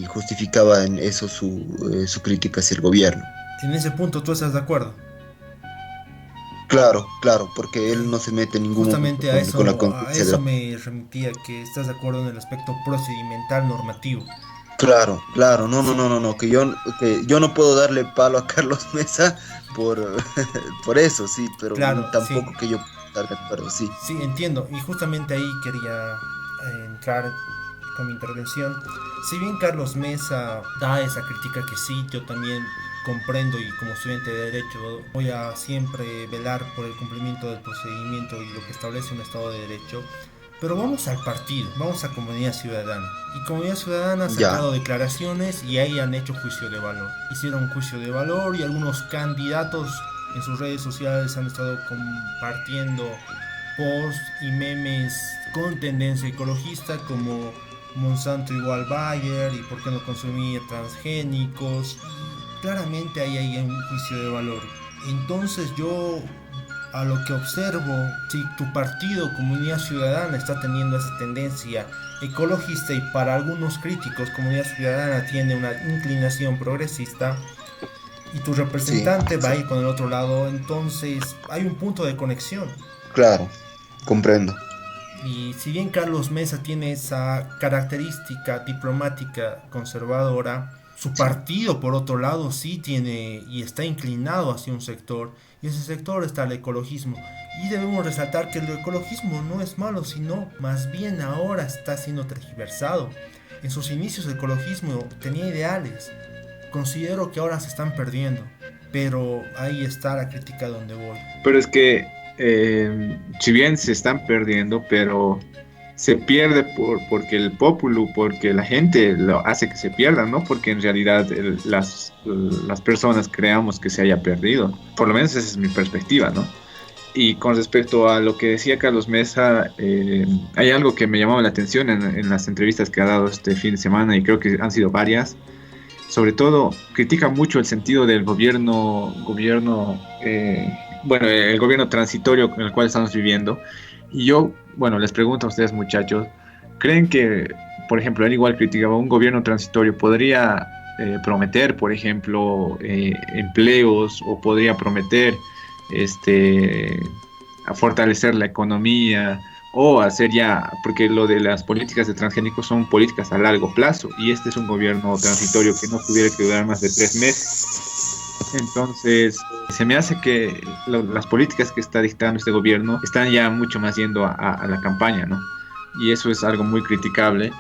justificaba en eso su crítica hacia el gobierno. en ese punto tú estás de acuerdo. Claro, porque él no se mete en ningún momento Justamente con la a conciencia de eso la... me remitía, que estás de acuerdo en el aspecto procedimental normativo. Claro, Sí, no, que yo no puedo darle palo a Carlos Mesa por, por eso, sí, pero claro, sí, tampoco que yo pueda estar de acuerdo, sí. sí, entiendo. Y justamente ahí quería entrar con mi intervención. Si bien Carlos Mesa da esa crítica que sí, yo también comprendo, y como estudiante de Derecho voy a siempre velar por el cumplimiento del procedimiento y lo que establece un Estado de Derecho. Pero vamos al partido, vamos a Comunidad Ciudadana. Y Comunidad Ciudadana ha sacado declaraciones y ahí han hecho juicio de valor. Hicieron un juicio de valor y algunos candidatos en sus redes sociales han estado compartiendo posts y memes con tendencia ecologista como Monsanto igual Bayer y por qué no consumir transgénicos. Claramente ahí hay un juicio de valor. Entonces yo, a lo que observo, si tu partido Comunidad Ciudadana está teniendo esa tendencia ecologista y para algunos críticos Comunidad Ciudadana tiene una inclinación progresista y tu representante va a ir con el otro lado, entonces hay un punto de conexión. Claro, comprendo. Y si bien Carlos Mesa tiene esa característica diplomática conservadora, su partido por otro lado sí tiene y está inclinado hacia un sector, y ese sector está el ecologismo. Y debemos resaltar que el ecologismo no es malo, sino más bien ahora está siendo tergiversado. En sus inicios el ecologismo tenía ideales, considero que ahora se están perdiendo, pero ahí está la crítica donde voy. Pero es que si bien se están perdiendo, pero se pierde porque el populo, porque la gente lo hace que se pierdan, no porque en realidad las personas creamos que se haya perdido. Por lo menos esa es mi perspectiva, ¿no? Y con respecto a lo que decía Carlos Mesa, hay algo que me llamaba la atención en las entrevistas que ha dado este fin de semana, y creo que han sido varias. Sobre todo, critica mucho el sentido del gobierno el gobierno transitorio en el cual estamos viviendo. Y yo, les pregunto a ustedes, muchachos, ¿creen que, por ejemplo, él igual criticaba un gobierno transitorio, podría prometer, por ejemplo, empleos, o podría prometer a fortalecer la economía, o hacer ya, porque lo de las políticas de transgénicos son políticas a largo plazo, y este es un gobierno transitorio que no tuviera que durar más de 3 meses. Entonces, se me hace que las políticas que está dictando este gobierno están ya mucho más yendo a la campaña, ¿no? Y eso es algo muy criticable.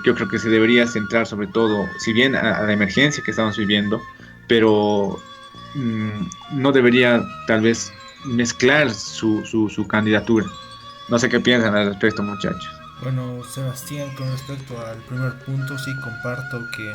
Yo creo que se debería centrar sobre todo, si bien a la emergencia que estamos viviendo, pero no debería tal vez mezclar su candidatura. No sé qué piensan al respecto, muchachos. Bueno, Sebastián, con respecto al primer punto, sí comparto que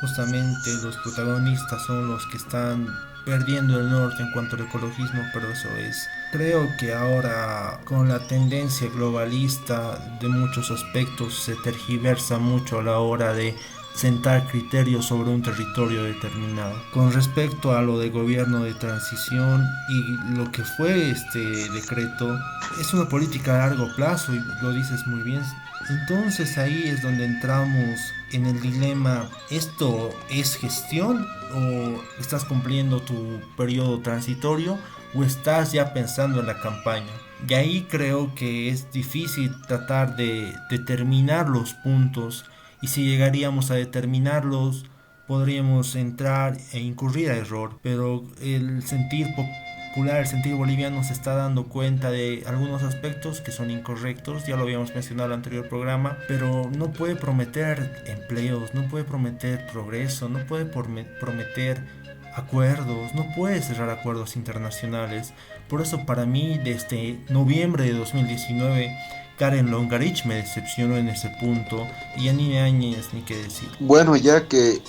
justamente los protagonistas son los que están perdiendo el norte en cuanto al ecologismo, pero eso es. Creo que ahora con la tendencia globalista de muchos aspectos se tergiversa mucho a la hora de sentar criterios sobre un territorio determinado. Con respecto a lo de gobierno de transición y lo que fue este decreto, es una política a largo plazo y lo dices muy bien. Entonces ahí es donde entramos en el dilema: ¿esto es gestión o estás cumpliendo tu periodo transitorio o estás ya pensando en la campaña? Y ahí creo que es difícil tratar de determinar los puntos, y si llegaríamos a determinarlos podríamos entrar e incurrir a error, pero el sentir popular, el sentir boliviano se está dando cuenta de algunos aspectos que son incorrectos, ya lo habíamos mencionado en el anterior programa, pero no puede prometer empleos, no puede prometer progreso, no puede prometer acuerdos, no puede cerrar acuerdos internacionales. Por eso para mí desde noviembre de 2019 Karen Longarich me decepcionó en ese punto, y Yanine Áñez ni qué decir. Bueno, ya que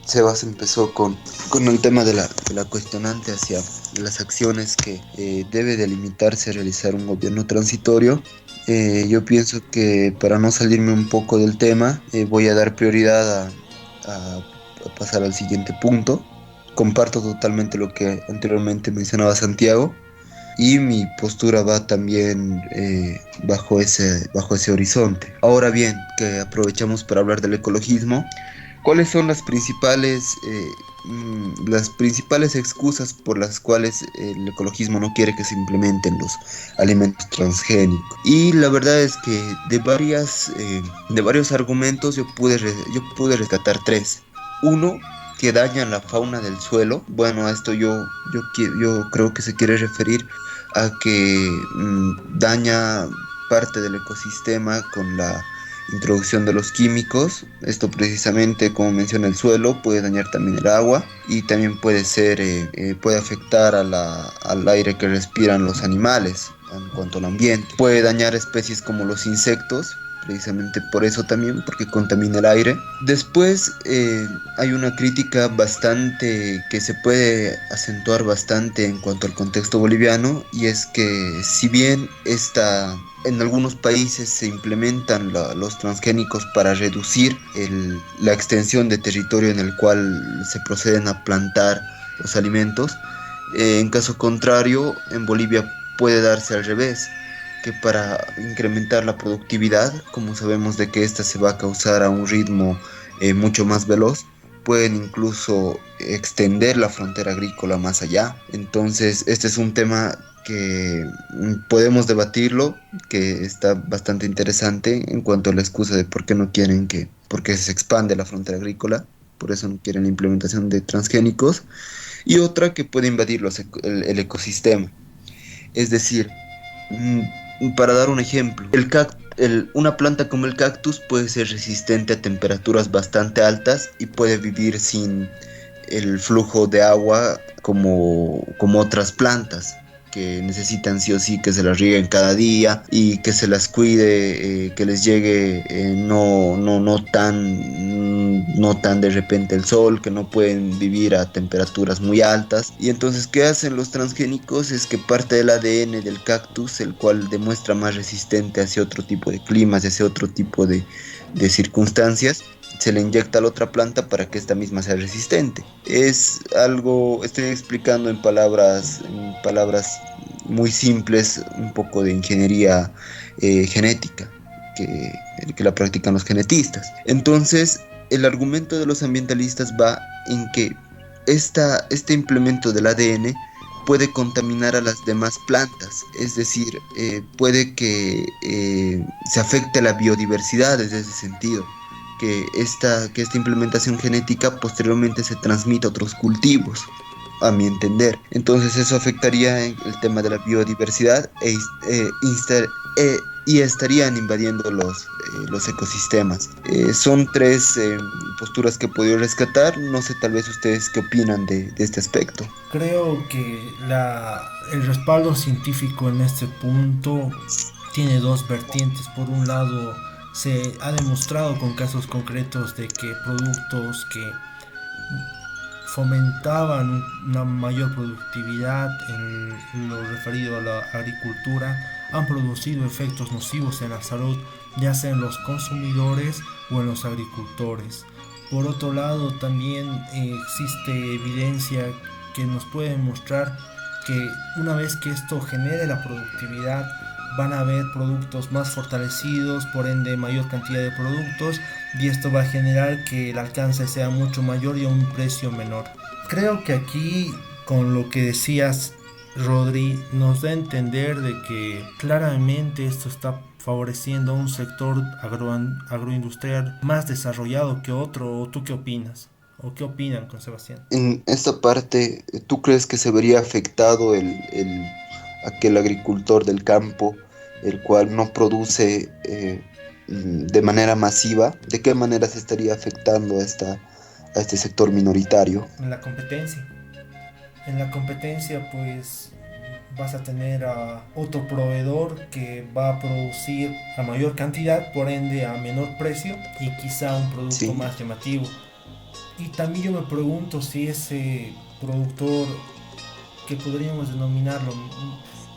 Sebas empezó con el tema de la cuestionante hacia las acciones que debe delimitarse a realizar un gobierno transitorio, yo pienso que para no salirme un poco del tema, voy a dar prioridad a pasar al siguiente punto. Comparto totalmente lo que anteriormente mencionaba Santiago, y mi postura va también bajo ese horizonte. Ahora bien, que aprovechamos para hablar del ecologismo, ¿cuáles son las principales excusas por las cuales el ecologismo no quiere que se implementen los alimentos transgénicos? Y la verdad es que de varios argumentos yo pude rescatar 3. Uno, que dañan la fauna del suelo. Bueno, a esto yo creo que se quiere referir a que daña parte del ecosistema con la introducción de los químicos. Esto precisamente, como menciona el suelo, puede dañar también el agua y también puede afectar al aire que respiran los animales en cuanto al ambiente. Puede dañar especies como los insectos, precisamente por eso también, porque contamina el aire. Después hay una crítica bastante que se puede acentuar bastante en cuanto al contexto boliviano, y es que si bien en algunos países se implementan los transgénicos para reducir la extensión de territorio en el cual se proceden a plantar los alimentos, en caso contrario, en Bolivia puede darse al revés, que para incrementar la productividad, como sabemos de que esta se va a causar a un ritmo mucho más veloz, pueden incluso extender la frontera agrícola más allá. Entonces, este es un tema que podemos debatirlo, que está bastante interesante en cuanto a la excusa de por qué no quieren porque se expande la frontera agrícola, por eso no quieren la implementación de transgénicos, y otra que puede invadir el ecosistema. Es decir, para dar un ejemplo, una planta como el cactus puede ser resistente a temperaturas bastante altas y puede vivir sin el flujo de agua como otras plantas, que necesitan sí o sí que se las rieguen cada día y que se las cuide, que les llegue no tan de repente el sol, que no pueden vivir a temperaturas muy altas. Y entonces, ¿qué hacen los transgénicos? Es que parte del ADN del cactus, el cual demuestra más resistente hacia otro tipo de climas, hacia otro tipo de circunstancias, se le inyecta a la otra planta para que esta misma sea resistente. Es algo, estoy explicando en palabras muy simples, un poco de ingeniería genética que la practican los genetistas. Entonces, el argumento de los ambientalistas va en que este implemento del ADN puede contaminar a las demás plantas, es decir, puede que se afecte la biodiversidad desde ese sentido, que esta implementación genética posteriormente se transmita a otros cultivos, a mi entender. Entonces eso afectaría el tema de la biodiversidad y estarían invadiendo los ecosistemas. Son tres posturas que he podido rescatar. No sé, tal vez ustedes qué opinan de este aspecto. Creo que el respaldo científico en este punto tiene dos vertientes. Por un lado, se ha demostrado con casos concretos de que productos que fomentaban una mayor productividad en lo referido a la agricultura han producido efectos nocivos en la salud, ya sea en los consumidores o en los agricultores. Por otro lado, también existe evidencia que nos puede mostrar que una vez que esto genere la productividad, van a haber productos más fortalecidos, por ende mayor cantidad de productos, y esto va a generar que el alcance sea mucho mayor y a un precio menor. Creo que aquí, con lo que decías, Rodri, nos da a entender de que claramente esto está favoreciendo a un sector agroindustrial más desarrollado que otro. ¿O tú qué opinas? ¿O qué opinan con Sebastián? En esta parte, ¿tú crees que se vería afectado aquel agricultor del campo, el cual no produce de manera masiva? ¿De qué manera se estaría afectando a este sector minoritario? En la competencia. En la competencia, pues vas a tener a otro proveedor que va a producir a mayor cantidad, por ende a menor precio y quizá un producto más llamativo. Y también yo me pregunto si ese productor, que podríamos denominarlo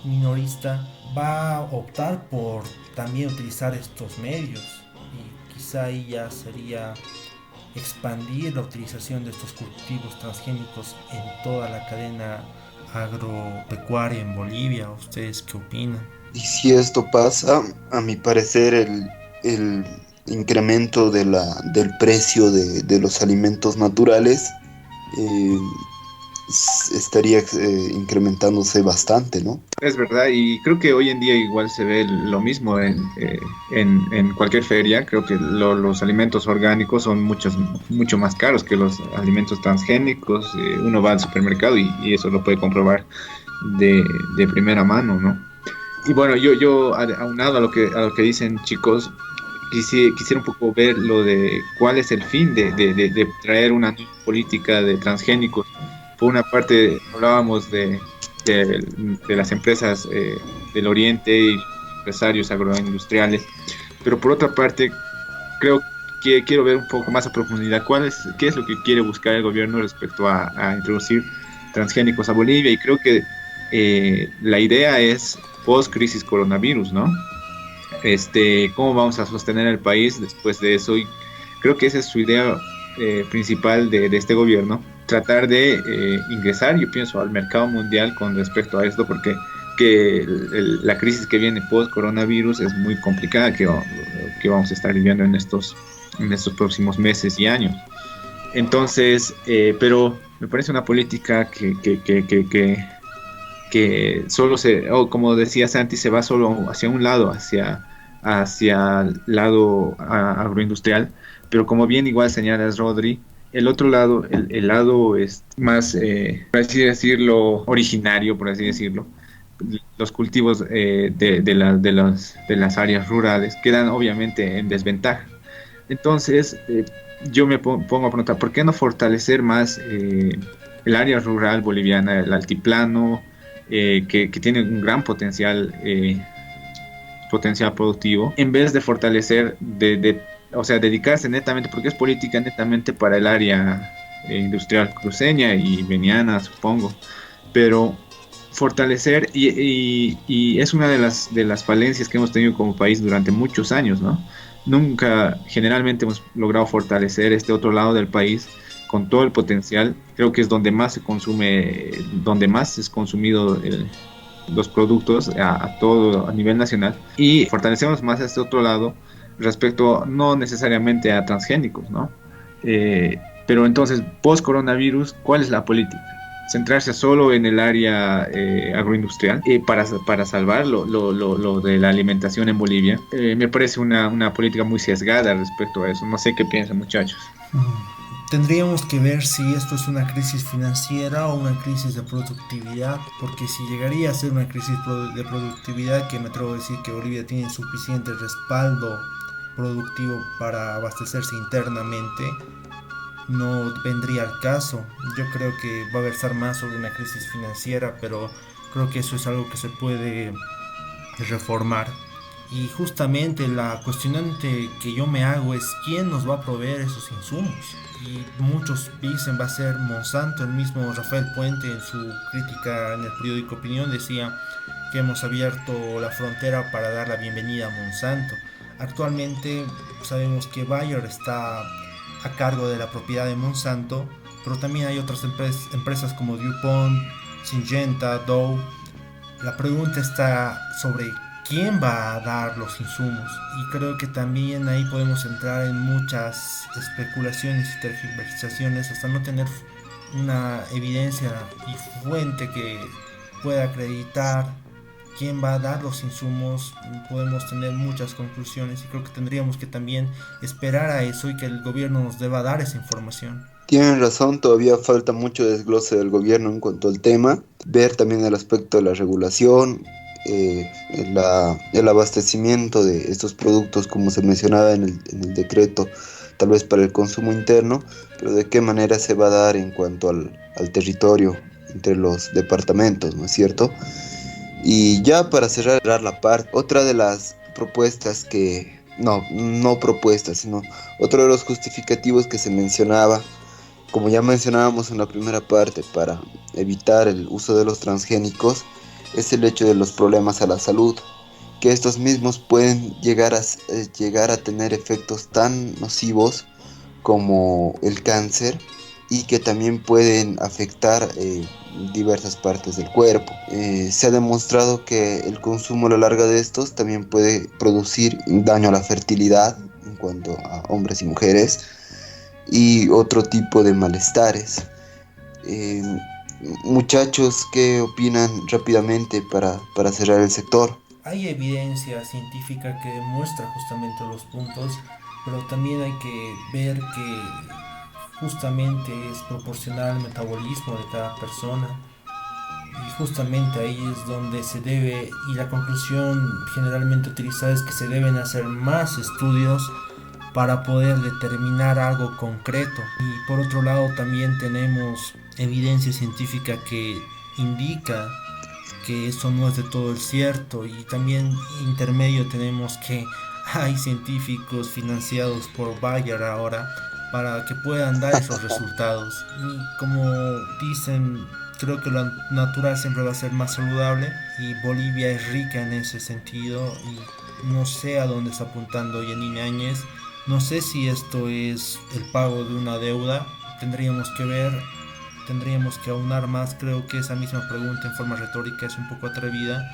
minorista, va a optar por también utilizar estos medios, y quizá ahí ya sería expandir la utilización de estos cultivos transgénicos en toda la cadena agropecuaria en Bolivia. ¿Ustedes qué opinan? Y si esto pasa, a mi parecer el incremento del precio de los alimentos naturales estaría incrementándose bastante, ¿no? Es verdad, y creo que hoy en día igual se ve lo mismo en cualquier feria. Creo que los alimentos orgánicos son mucho más caros que los alimentos transgénicos. Uno va al supermercado y eso lo puede comprobar de primera mano, ¿no? Y bueno, yo aunado a lo que dicen chicos, quisiera un poco ver lo de cuál es el fin de traer una nueva política de transgénicos. Por una parte, hablábamos de las empresas del Oriente y empresarios agroindustriales, pero por otra parte, creo que quiero ver un poco más a profundidad qué es lo que quiere buscar el gobierno respecto a introducir transgénicos a Bolivia. Y creo que la idea es post-crisis coronavirus, ¿no? Cómo vamos a sostener el país después de eso. Y creo que esa es su idea principal de este gobierno, tratar de ingresar, yo pienso, al mercado mundial con respecto a esto, porque la crisis que viene post-coronavirus es muy complicada, que vamos a estar viviendo en estos próximos meses y años. Entonces, pero me parece una política que solo como decía Santi, se va solo hacia un lado, hacia el lado agroindustrial, pero como bien igual señalas, Rodri, el otro lado, el lado es más, por así decirlo, originario, por así decirlo. Los cultivos de las áreas rurales quedan obviamente en desventaja. Entonces, yo me pongo a preguntar, ¿por qué no fortalecer más el área rural boliviana, el altiplano, que tiene un gran potencial productivo, en vez de fortalecer, o sea, dedicarse netamente, porque es política netamente para el área industrial cruceña y veniana, supongo, pero fortalecer, y es una de las falencias que hemos tenido como país durante muchos años, ¿no? Nunca, generalmente hemos logrado fortalecer este otro lado del país con todo el potencial. Creo que es donde más se consume, donde más es consumido los productos a nivel nacional, y fortalecemos más este otro lado respecto no necesariamente a transgénicos, ¿no? Pero entonces, post coronavirus, ¿cuál es la política? Centrarse solo en el área agroindustrial para salvar lo de la alimentación en Bolivia. Me parece una política muy sesgada respecto a eso. No sé qué piensan, muchachos. Tendríamos que ver si esto es una crisis financiera o una crisis de productividad, porque si llegaría a ser una crisis de productividad, que me atrevo a decir que Bolivia tiene suficiente respaldo productivo para abastecerse internamente, no vendría al caso. Yo creo que va a versar más sobre una crisis financiera, pero creo que eso es algo que se puede reformar. Y justamente la cuestionante que yo me hago es quién nos va a proveer esos insumos. Y muchos dicen va a ser Monsanto. El mismo Rafael Puente, en su crítica en el periódico Opinión, decía que hemos abierto la frontera para dar la bienvenida a Monsanto. Actualmente sabemos que Bayer está a cargo de la propiedad de Monsanto, pero también hay otras empresas como DuPont, Syngenta, Dow. La pregunta está sobre quién va a dar los insumos, y creo que también ahí podemos entrar en muchas especulaciones y tergiversaciones hasta no tener una evidencia y fuente que pueda acreditar quién va a dar los insumos. Podemos tener muchas conclusiones y creo que tendríamos que también esperar a eso y que el gobierno nos deba dar esa información. Tienen razón, todavía falta mucho desglose del gobierno en cuanto al tema, ver también el aspecto de la regulación, el abastecimiento de estos productos, como se mencionaba en el decreto, tal vez para el consumo interno, pero de qué manera se va a dar en cuanto al territorio entre los departamentos, ¿no es cierto? Y ya para cerrar la parte, otra de las propuestas no propuestas, sino otro de los justificativos que se mencionaba, como ya mencionábamos en la primera parte, para evitar el uso de los transgénicos, es el hecho de los problemas a la salud, que estos mismos pueden llegar a tener efectos tan nocivos como el cáncer, y que también pueden afectar diversas partes del cuerpo. Se ha demostrado que el consumo a la larga de estos también puede producir daño a la fertilidad en cuanto a hombres y mujeres, y otro tipo de malestares. Eh, Muchachos, ¿qué opinan rápidamente para cerrar el sector? Hay evidencia científica que demuestra justamente los puntos, pero también hay que ver que justamente es proporcional al metabolismo de cada persona. Y justamente ahí es donde se debe, y la conclusión generalmente utilizada es que se deben hacer más estudios para poder determinar algo concreto. Y por otro lado también tenemos evidencia científica que indica que eso no es de todo el cierto, y también intermedio tenemos que hay científicos financiados por Bayer ahora para que puedan dar esos resultados. Y como dicen, creo que lo natural siempre va a ser más saludable, y Bolivia es rica en ese sentido, y no sé a dónde está apuntando Yanine Áñez. No sé si esto es el pago de una deuda, tendríamos que ver, tendríamos que aunar más. Creo que esa misma pregunta en forma retórica es un poco atrevida,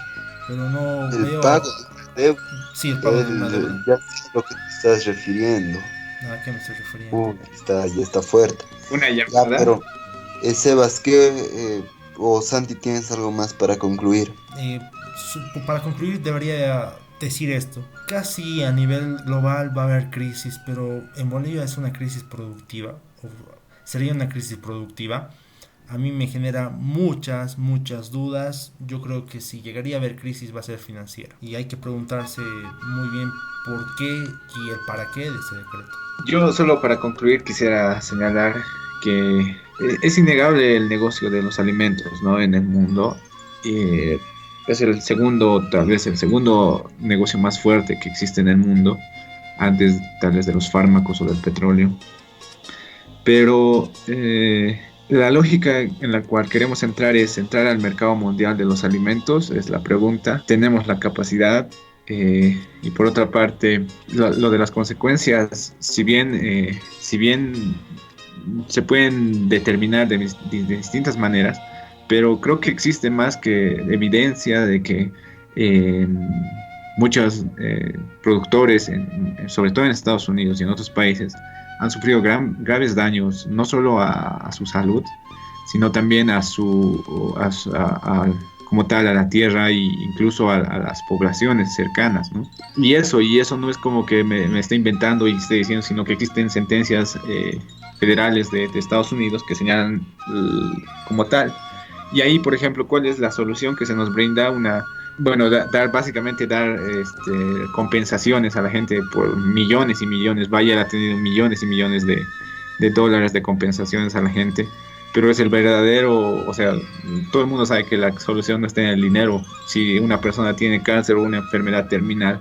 pero no El veo... pago de deuda, Sí, el pago de una deuda. ya sé a lo que te estás refiriendo. ¿A qué me estoy refiriendo? Ya está fuerte. Una Ya, llamada. pero, Sebas, ¿qué, o Santi, tienes algo más para concluir? Eh, para concluir debería decir esto: casi a nivel global va a haber crisis, pero en Bolivia es una crisis productiva, o sería una crisis productiva. A mí me genera muchas dudas. Yo creo que si llegaría a haber crisis va a ser financiera, y hay que preguntarse muy bien por qué y el para qué de ese decreto. Yo solo para concluir quisiera señalar que es innegable el negocio de los alimentos, ¿no? En el mundo. Es el segundo, tal vez el segundo negocio más fuerte que existe en el mundo, antes tal vez de los fármacos o del petróleo. Pero la lógica en la cual queremos entrar es entrar al mercado mundial de los alimentos, es la pregunta. ¿Tenemos la capacidad? Y por otra parte, lo de las consecuencias, si bien se pueden determinar de distintas maneras, pero creo que existe más que evidencia de que muchos productores, sobre todo en Estados Unidos y en otros países, han sufrido graves daños, no solo a su salud, sino también como tal a la tierra, e incluso a las poblaciones cercanas, ¿no? Y eso no es como que me esté inventando y esté diciendo, sino que existen sentencias federales de Estados Unidos que señalan como tal. Y ahí, por ejemplo, ¿cuál es la solución que se nos brinda? Básicamente dar compensaciones a la gente por millones y millones. Bayer ha tenido millones y millones de dólares de compensaciones a la gente. Pero es el verdadero, o sea, todo el mundo sabe que la solución no está en el dinero. Si una persona tiene cáncer o una enfermedad terminal,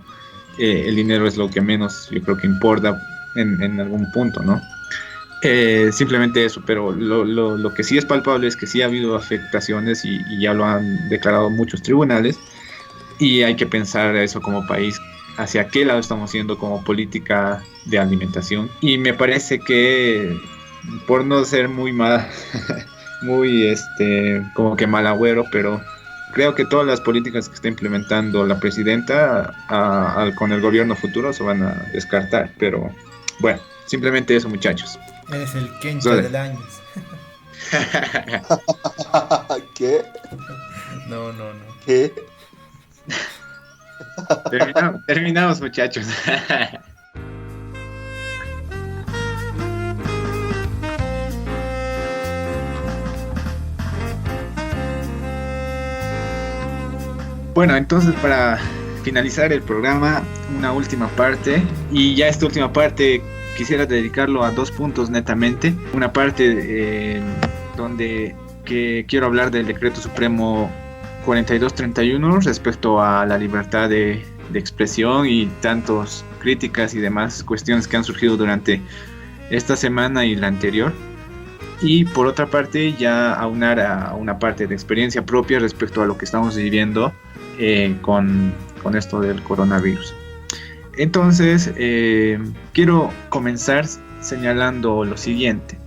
el dinero es lo que menos yo creo que importa en algún punto, ¿no? Simplemente eso, pero lo que sí es palpable es que sí ha habido afectaciones, y ya lo han declarado muchos tribunales, y hay que pensar eso como país, hacia qué lado estamos yendo como política de alimentación. Y me parece que, por no ser muy mal, muy como que mal agüero, pero creo que todas las políticas que está implementando la presidenta con el gobierno futuro se van a descartar. Pero bueno, simplemente eso, muchachos. Eres el Kencha del año. ¿Qué? No. ¿Qué? Terminamos, muchachos. Bueno, entonces para finalizar el programa, una última parte, y ya esta última parte quisiera dedicarlo a 2 puntos netamente. Una parte donde quiero hablar del Decreto Supremo 4231 respecto a la libertad de expresión y tantas críticas y demás cuestiones que han surgido durante esta semana y la anterior. Y por otra parte ya aunar a una parte de experiencia propia respecto a lo que estamos viviendo con esto del coronavirus. Entonces quiero comenzar señalando lo siguiente: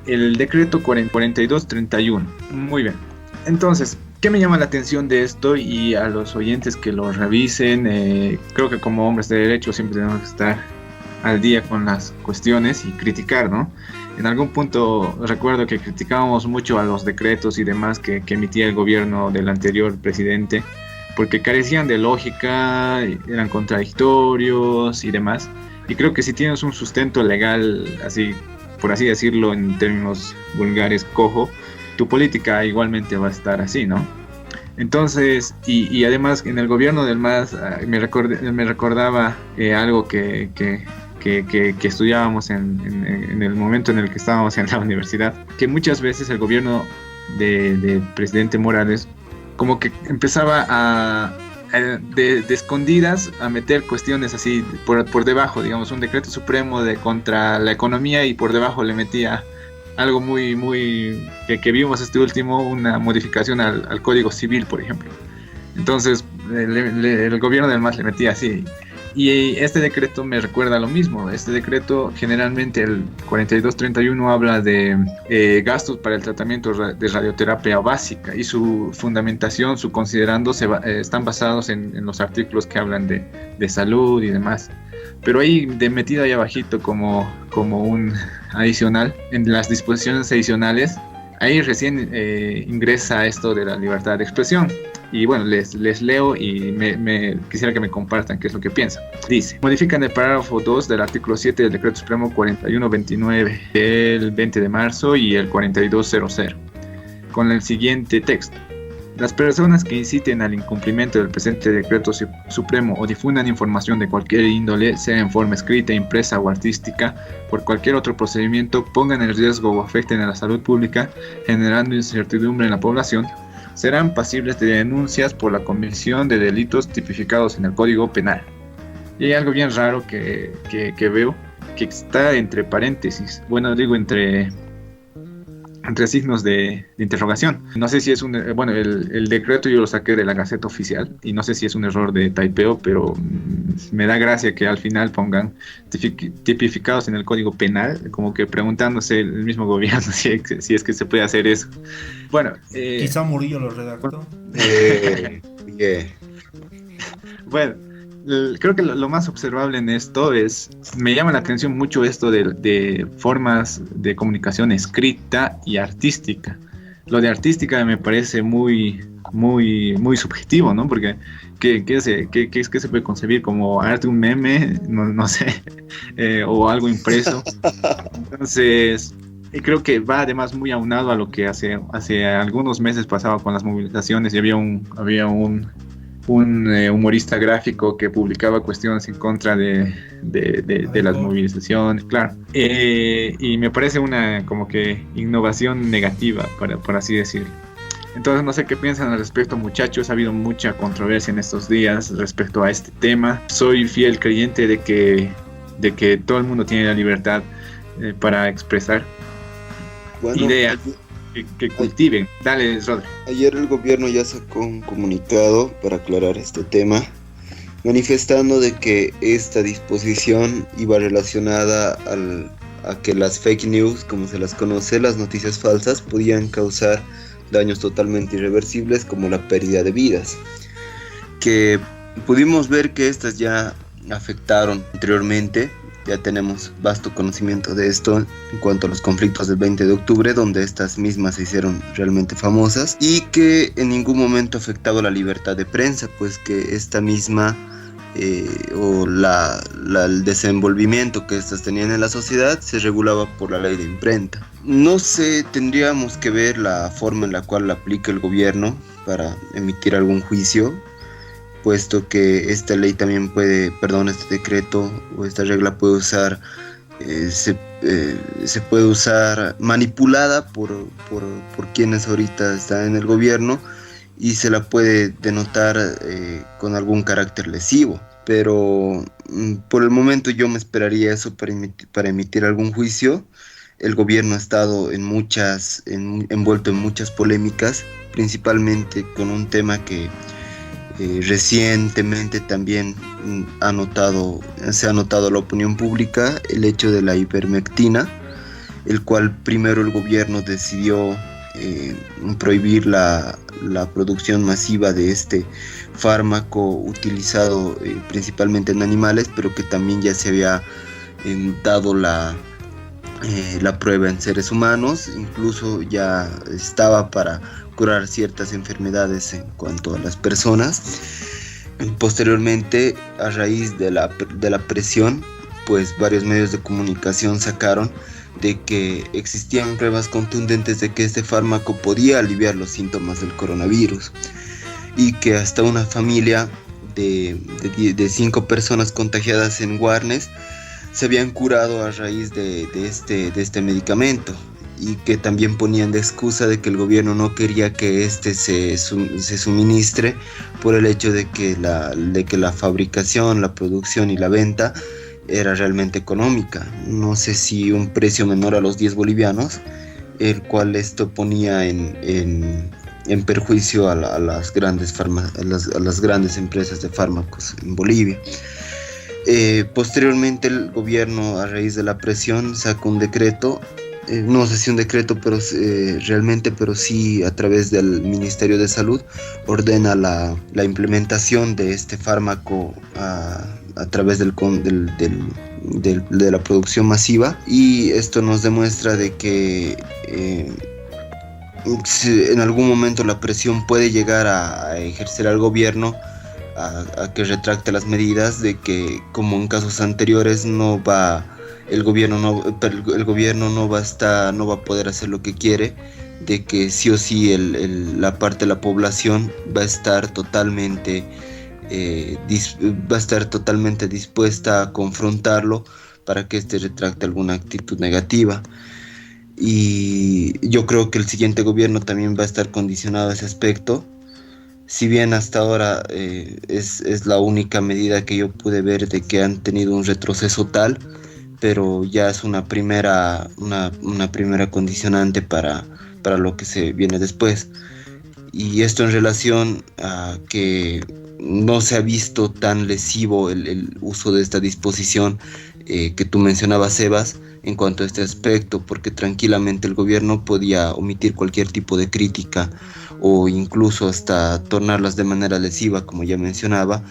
el decreto 4231. Muy bien. Entonces, ¿qué me llama la atención de esto? Y a los oyentes que lo revisen, creo que como hombres de derecho siempre tenemos que estar al día con las cuestiones y criticar, ¿no? En algún punto recuerdo que criticábamos mucho a los decretos y demás que emitía el gobierno del anterior presidente, porque carecían de lógica, eran contradictorios y demás. Y creo que si tienes un sustento legal, así por así decirlo en términos vulgares, cojo, tu política igualmente va a estar así, ¿no? Entonces, y además en el gobierno del MAS me recordaba algo que estudiábamos en el momento en el que estábamos en la universidad, que muchas veces el gobierno de presidente Morales como que empezaba de escondidas a meter cuestiones así por debajo, digamos, un decreto supremo contra la economía, y por debajo le metía algo muy que vimos este último, una modificación al Código Civil, por ejemplo. Entonces el gobierno del MAS le metía así, y este decreto me recuerda lo mismo. Este decreto, generalmente el 4231, habla de gastos para el tratamiento de radioterapia básica, y su fundamentación, su considerando están basados en los artículos que hablan de salud y demás. Pero ahí metido ahí abajito como un adicional, en las disposiciones adicionales, ahí recién ingresa esto de la libertad de expresión. Y bueno, les leo y quisiera que me compartan qué es lo que piensan. Dice: modifican el parágrafo 2 del artículo 7 del Decreto Supremo 4129 del 20 de marzo y el 4200, con el siguiente texto: las personas que inciten al incumplimiento del presente Decreto Supremo o difundan información de cualquier índole, sea en forma escrita, impresa o artística, por cualquier otro procedimiento, pongan en riesgo o afecten a la salud pública, generando incertidumbre en la población, serán pasibles de denuncias por la comisión de delitos tipificados en el Código Penal. Y hay algo bien raro que veo, que está entre paréntesis, bueno, digo entre signos de interrogación. No sé si es el decreto yo lo saqué de la Gaceta Oficial, y no sé si es un error de typeo, pero me da gracia que al final pongan tipificados en el Código Penal, como que preguntándose el mismo gobierno si es que se puede hacer eso. Bueno, quizá Murillo lo redactó. Bueno, creo que lo más observable en esto me llama la atención mucho esto de formas de comunicación escrita y artística. Lo de artística me parece muy subjetivo, ¿no? Porque ¿qué se puede concebir como arte, un meme? No sé, o algo impreso. Entonces, creo que va además muy aunado a lo que hace algunos meses pasaba con las movilizaciones, y había un humorista gráfico que publicaba cuestiones en contra de las movilizaciones, claro. Y me parece una como que innovación negativa, por así decirlo. Entonces no sé qué piensan al respecto, muchachos. Ha habido mucha controversia en estos días respecto a este tema. Soy fiel creyente de que todo el mundo tiene la libertad para expresar ideas que cultiven. Dale, Rodri. Ayer el gobierno ya sacó un comunicado para aclarar este tema, manifestando de que esta disposición iba relacionada a que las fake news, como se las conoce, las noticias falsas, podían causar daños totalmente irreversibles, como la pérdida de vidas, que pudimos ver que estas ya afectaron anteriormente. Ya tenemos vasto conocimiento de esto en cuanto a los conflictos del 20 de octubre, donde estas mismas se hicieron realmente famosas, y que en ningún momento afectaba la libertad de prensa, pues que esta misma el desenvolvimiento que estas tenían en la sociedad se regulaba por la ley de imprenta. No sé, tendríamos que ver la forma en la cual la aplica el gobierno para emitir algún juicio, puesto que esta ley también este decreto o esta regla puede usar, se puede usar manipulada por quienes ahorita están en el gobierno, y se la puede denotar con algún carácter lesivo. Pero por el momento yo me esperaría eso para emitir algún juicio. El gobierno ha estado envuelto en muchas polémicas, principalmente con un tema que recientemente también se ha notado la opinión pública, el hecho de la ivermectina, el cual primero el gobierno decidió prohibir la producción masiva de este fármaco utilizado principalmente en animales, pero que también ya se había dado la prueba en seres humanos. Incluso ya estaba para curar ciertas enfermedades en cuanto a las personas. Posteriormente, a raíz de la presión, pues varios medios de comunicación sacaron de que existían pruebas contundentes de que este fármaco podía aliviar los síntomas del coronavirus y que hasta una familia de 5 personas contagiadas en Warnes se habían curado a raíz de este medicamento, y que también ponían de excusa de que el gobierno no quería que se suministre por el hecho de que la fabricación, la producción y la venta era realmente económica. No sé si un precio menor a los 10 bolivianos, el cual esto ponía en perjuicio a las grandes empresas de fármacos en Bolivia. Posteriormente el gobierno, a raíz de la presión, sacó un decreto, no sé si un decreto pero sí a través del Ministerio de Salud ordena la implementación de este fármaco a través de la producción masiva, y esto nos demuestra de que si en algún momento la presión puede llegar a ejercer al gobierno a que retracte las medidas, de que como en casos anteriores el gobierno no va a poder hacer lo que quiere, de que sí o sí la parte de la población va a estar totalmente dispuesta a confrontarlo para que éste retracte alguna actitud negativa. Y yo creo que el siguiente gobierno también va a estar condicionado a ese aspecto. Si bien hasta ahora es la única medida que yo pude ver de que han tenido un retroceso tal, pero ya es una primera condicionante para lo que se viene después. Y esto en relación a que no se ha visto tan lesivo el uso de esta disposición que tú mencionabas, Sebas, en cuanto a este aspecto, porque tranquilamente el gobierno podía omitir cualquier tipo de crítica o incluso hasta tornarlas de manera lesiva, como ya mencionaba,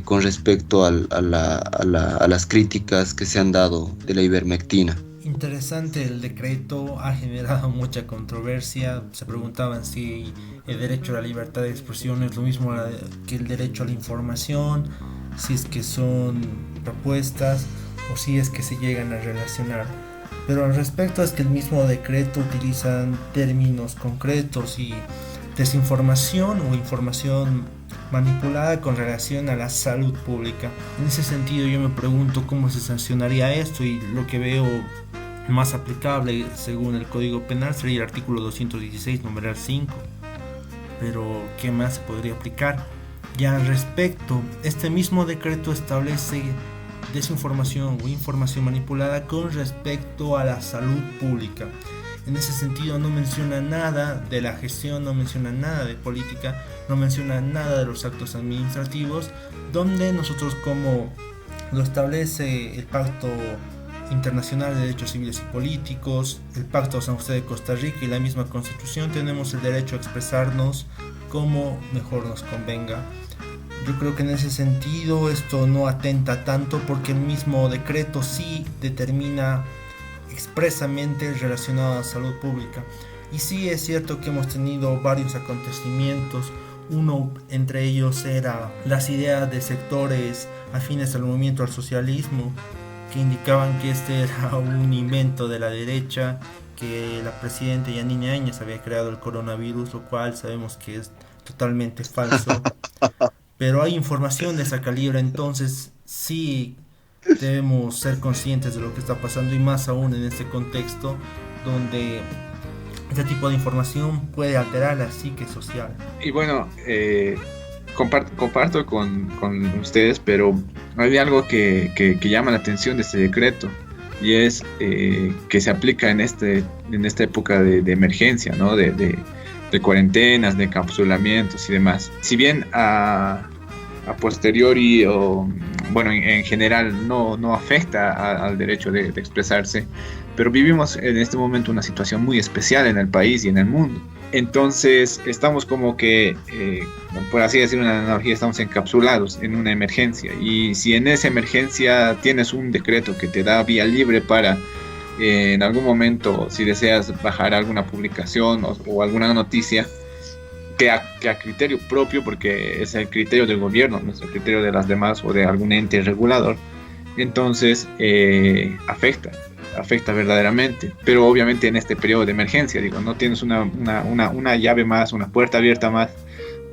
con respecto a las críticas que se han dado de la ivermectina. Interesante, el decreto ha generado mucha controversia. Se preguntaban si el derecho a la libertad de expresión es lo mismo que el derecho a la información, si es que son propuestas o si es que se llegan a relacionar. Pero al respecto es que el mismo decreto utiliza términos concretos y desinformación o información manipulada con relación a la salud pública. En ese sentido yo me pregunto cómo se sancionaría esto, y lo que veo más aplicable según el Código Penal sería el artículo 216, numeral 5. Pero ¿qué más se podría aplicar? Y al respecto, este mismo decreto establece desinformación o información manipulada con respecto a la salud pública. En ese sentido no menciona nada de la gestión, no menciona nada de política, no menciona nada de los actos administrativos, donde nosotros, como lo establece el Pacto Internacional de Derechos Civiles y Políticos, el Pacto de San José de Costa Rica y la misma Constitución, tenemos el derecho a expresarnos como mejor nos convenga. Yo creo que en ese sentido esto no atenta tanto, porque el mismo decreto sí determina expresamente relacionado a la salud pública. Y sí es cierto que hemos tenido varios acontecimientos. Uno entre ellos era las ideas de sectores afines al movimiento al socialismo, que indicaban que este era un invento de la derecha, que la presidenta Yanine Áñez había creado el coronavirus, lo cual sabemos que es totalmente falso. Pero hay información de esa calibre, entonces sí debemos ser conscientes de lo que está pasando, y más aún en este contexto donde este tipo de información puede alterar la psique social. Y bueno, comparto con ustedes, pero hay algo que llama la atención de este decreto, y es que se aplica en esta época de emergencia, ¿no? de cuarentenas, de encapsulamientos y demás. Si bien a posteriori o bueno, en general no afecta al derecho de expresarse, pero vivimos en este momento una situación muy especial en el país y en el mundo. Entonces estamos como que, por así decir una analogía, estamos encapsulados en una emergencia, y si en esa emergencia tienes un decreto que te da vía libre para en algún momento, si deseas bajar alguna publicación o alguna noticia, que a criterio propio, porque es el criterio del gobierno, no es el criterio de las demás o de algún ente regulador, entonces afecta. afecta verdaderamente, pero obviamente en este periodo de emergencia, digo, no tienes una llave más, una puerta abierta más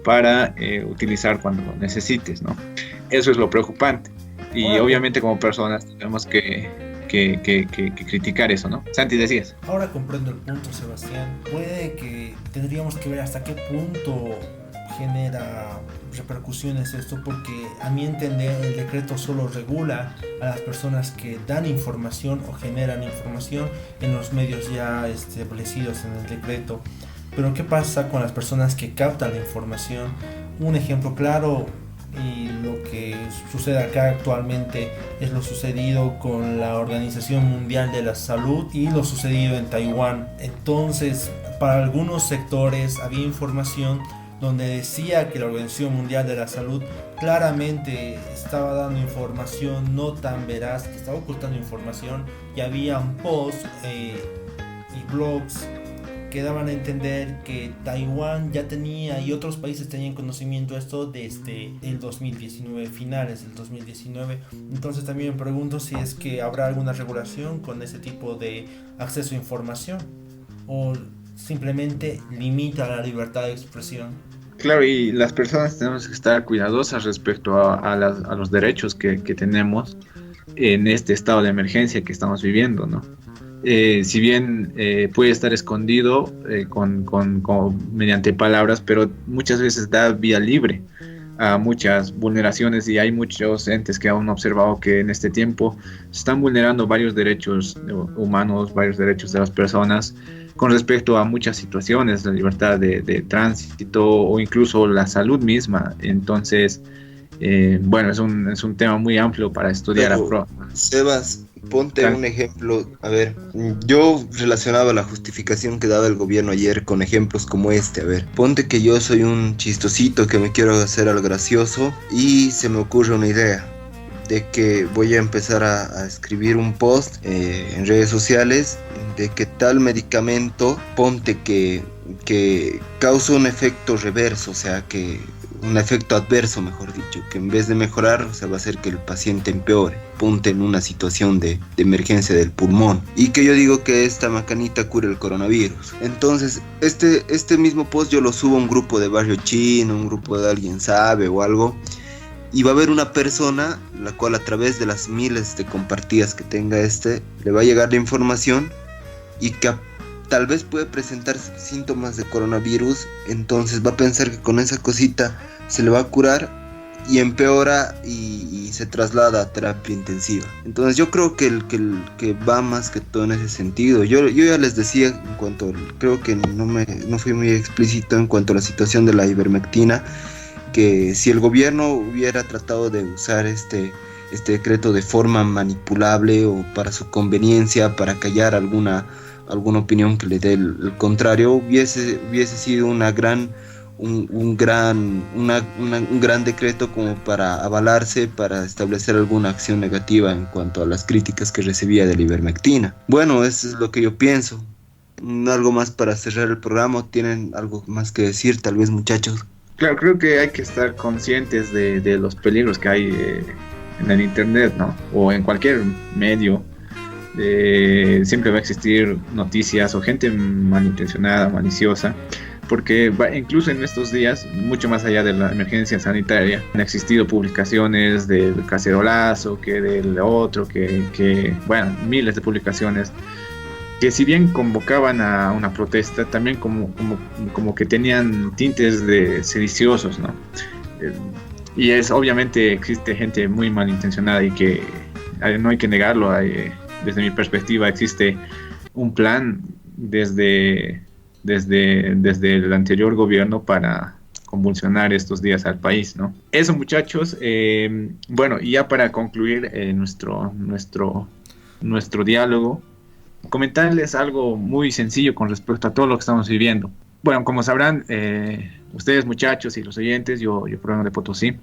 para utilizar cuando lo necesites, ¿no? Eso es lo preocupante. Y obviamente como personas tenemos que criticar eso, ¿no? Santi, decías. Ahora comprendo el punto, Sebastián. Puede que tendríamos que ver hasta qué punto genera repercusiones esto, porque a mi entender el decreto solo regula a las personas que dan información o generan información en los medios ya establecidos en el decreto. Pero ¿qué pasa con las personas que captan la información? Un ejemplo claro y lo que sucede acá actualmente es lo sucedido con la Organización Mundial de la Salud y lo sucedido en Taiwán. Entonces, para algunos sectores había información donde decía que la Organización Mundial de la Salud claramente estaba dando información no tan veraz, que estaba ocultando información, y habían posts y blogs que daban a entender que Taiwán ya tenía y otros países tenían conocimiento de esto desde el 2019, finales del 2019. Entonces también me pregunto si es que habrá alguna regulación con ese tipo de acceso a información o simplemente limita la libertad de expresión. Claro, y las personas tenemos que estar cuidadosas respecto a los derechos que tenemos en este estado de emergencia que estamos viviendo, ¿no? Si bien puede estar escondido mediante palabras, pero muchas veces da vía libre a muchas vulneraciones, y hay muchos entes que han observado que en este tiempo se están vulnerando varios derechos humanos, varios derechos de las personas con respecto a muchas situaciones, la libertad de tránsito o incluso la salud misma. Entonces, bueno, es un tema muy amplio para estudiar. Sebas, ponte un ejemplo. A ver, yo relacionaba la justificación que daba el gobierno ayer con ejemplos como este. A ver, ponte que yo soy un chistosito que me quiero hacer algo gracioso y se me ocurre una idea de que voy a empezar a escribir un post en redes sociales de que tal medicamento, ponte que causa un efecto reverso, o sea, que un efecto adverso, mejor dicho, que en vez de mejorar, o sea, va a hacer que el paciente empeore, ponte en una situación de emergencia del pulmón, y que yo digo que esta macanita cura el coronavirus. Entonces, este mismo post yo lo subo a un grupo de Barrio Chino, un grupo de Alguien Sabe o algo, y va a haber una persona la cual a través de las miles de compartidas que tenga le va a llegar la información y que tal vez puede presentar síntomas de coronavirus. Entonces va a pensar que con esa cosita se le va a curar y empeora y se traslada a terapia intensiva. Entonces yo creo que que va más que todo en ese sentido. Yo ya les decía, en cuanto, creo que no fui muy explícito en cuanto a la situación de la ivermectina, que si el gobierno hubiera tratado de usar este decreto de forma manipulable o para su conveniencia, para callar alguna opinión que le dé el contrario, hubiese sido un gran decreto como para avalarse, para establecer alguna acción negativa en cuanto a las críticas que recibía de la ivermectina. Bueno, eso es lo que yo pienso. Algo más para cerrar el programa. ¿Tienen algo más que decir, tal vez, muchachos? Claro, creo que hay que estar conscientes de los peligros que hay en el internet, ¿no? O en cualquier medio. Siempre va a existir noticias o gente malintencionada, maliciosa, porque incluso en estos días, mucho más allá de la emergencia sanitaria, han existido publicaciones del cacerolazo, que del otro, que bueno, miles de publicaciones que si bien convocaban a una protesta, también como que tenían tintes de sediciosos, ¿no? Y obviamente existe gente muy malintencionada y que no hay que negarlo. Desde mi perspectiva existe un plan desde el anterior gobierno para convulsionar estos días al país, ¿no? Eso, muchachos. Bueno, y ya para concluir nuestro diálogo, comentarles algo muy sencillo con respecto a todo lo que estamos viviendo. Bueno, como sabrán, ustedes, muchachos, y los oyentes, yo provengo de Potosí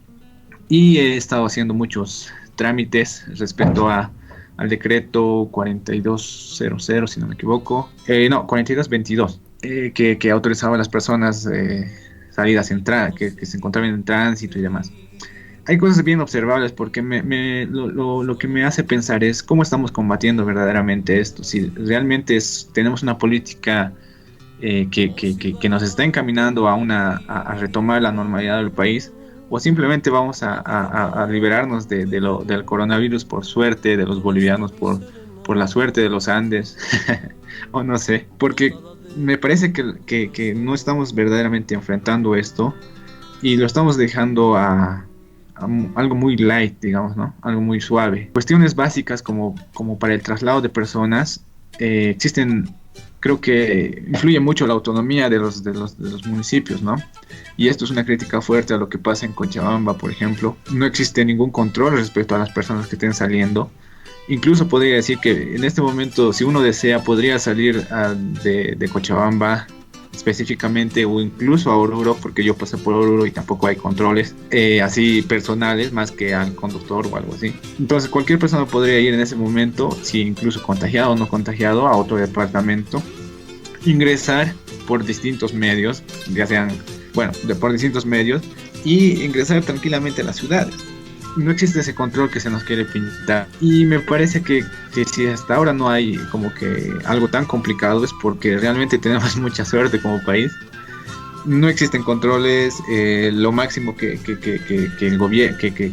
y he estado haciendo muchos trámites respecto al decreto 4200, si no me equivoco, 4222, que autorizaba a las personas salidas que se encontraban en tránsito y demás. hay cosas bien observables porque lo que me hace pensar es cómo estamos combatiendo verdaderamente esto. Si realmente tenemos una política que nos está encaminando a retomar la normalidad del país, o simplemente vamos a liberarnos del coronavirus por suerte de los bolivianos, por la suerte de los Andes, o no sé, porque me parece que no estamos verdaderamente enfrentando esto y lo estamos dejando algo muy light, digamos, ¿no? Algo muy suave. Cuestiones básicas como para el traslado de personas existen. Creo que influye mucho la autonomía de los municipios, ¿no? Y esto es una crítica fuerte a lo que pasa en Cochabamba, por ejemplo. No existe ningún control respecto a las personas que estén saliendo. Incluso podría decir que en este momento, si uno desea, podría salir de Cochabamba específicamente, o incluso a Oruro, porque yo pasé por Oruro y tampoco hay controles así personales, más que al conductor o algo así. Entonces cualquier persona podría ir en ese momento, si incluso contagiado o no contagiado, a otro departamento, ingresar por distintos medios, ya sean, bueno, por distintos medios, y ingresar tranquilamente a las ciudades. No existe ese control que se nos quiere pintar. Y me parece que si hasta ahora no hay como que algo tan complicado, es porque realmente tenemos mucha suerte como país. No existen controles. Lo máximo que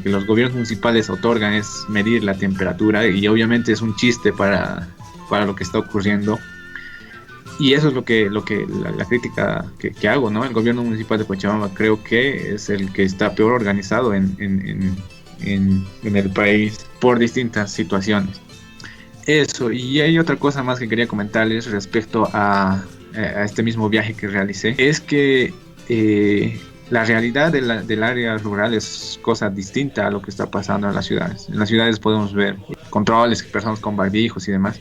los gobiernos municipales otorgan es medir la temperatura, y obviamente es un chiste para lo que está ocurriendo. Y eso es la crítica que hago, ¿no? El gobierno municipal de Cochabamba creo que es el que está peor organizado en el país por distintas situaciones. Eso, y hay otra cosa más que quería comentarles respecto a este mismo viaje que realicé, es que la realidad del área rural es cosa distinta a lo que está pasando en las ciudades. En las ciudades podemos ver controles, personas con barbijos y demás.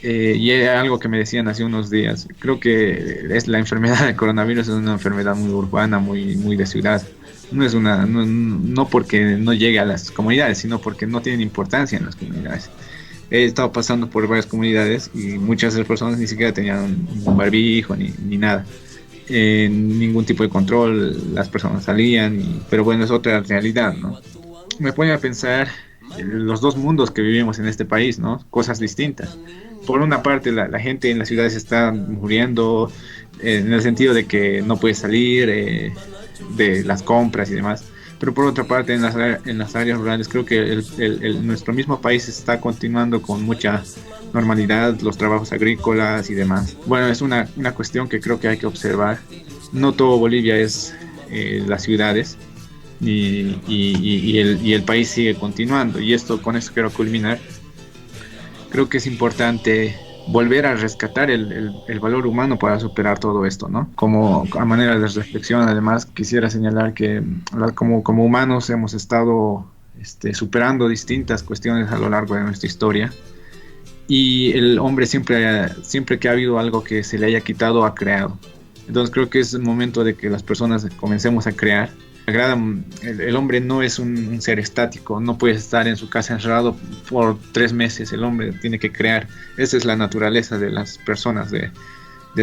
Y algo que me decían hace unos días, creo que es la enfermedad del coronavirus, es una enfermedad muy urbana, muy de ciudad. No porque no llegue a las comunidades, sino porque no tienen importancia en las comunidades. He estado pasando por varias comunidades y muchas de las personas ni siquiera tenían un barbijo ni nada. Ningún tipo de control, las personas salían, pero bueno, es otra realidad, ¿no? Me pone a pensar los dos mundos que vivimos en este país, ¿no? Cosas distintas. Por una parte, la gente en las ciudades está muriendo en el sentido de que no puede salir de las compras y demás. Pero por otra parte, en las áreas rurales, creo que nuestro mismo país está continuando con mucha normalidad, los trabajos agrícolas y demás. Bueno, es una cuestión que creo que hay que observar. No todo Bolivia es las ciudades, y el país sigue continuando. Y con esto quiero culminar. Creo que es importante volver a rescatar el valor humano para superar todo esto, ¿no? Como a manera de reflexión, además, quisiera señalar que como humanos hemos estado superando distintas cuestiones a lo largo de nuestra historia, y el hombre siempre que ha habido algo que se le haya quitado, ha creado. Entonces creo que es el momento de que las personas comencemos a crear. El hombre no es un ser estático, no puede estar en su casa encerrado por 3 meses. El hombre tiene que crear. Esa es la naturaleza de las personas, de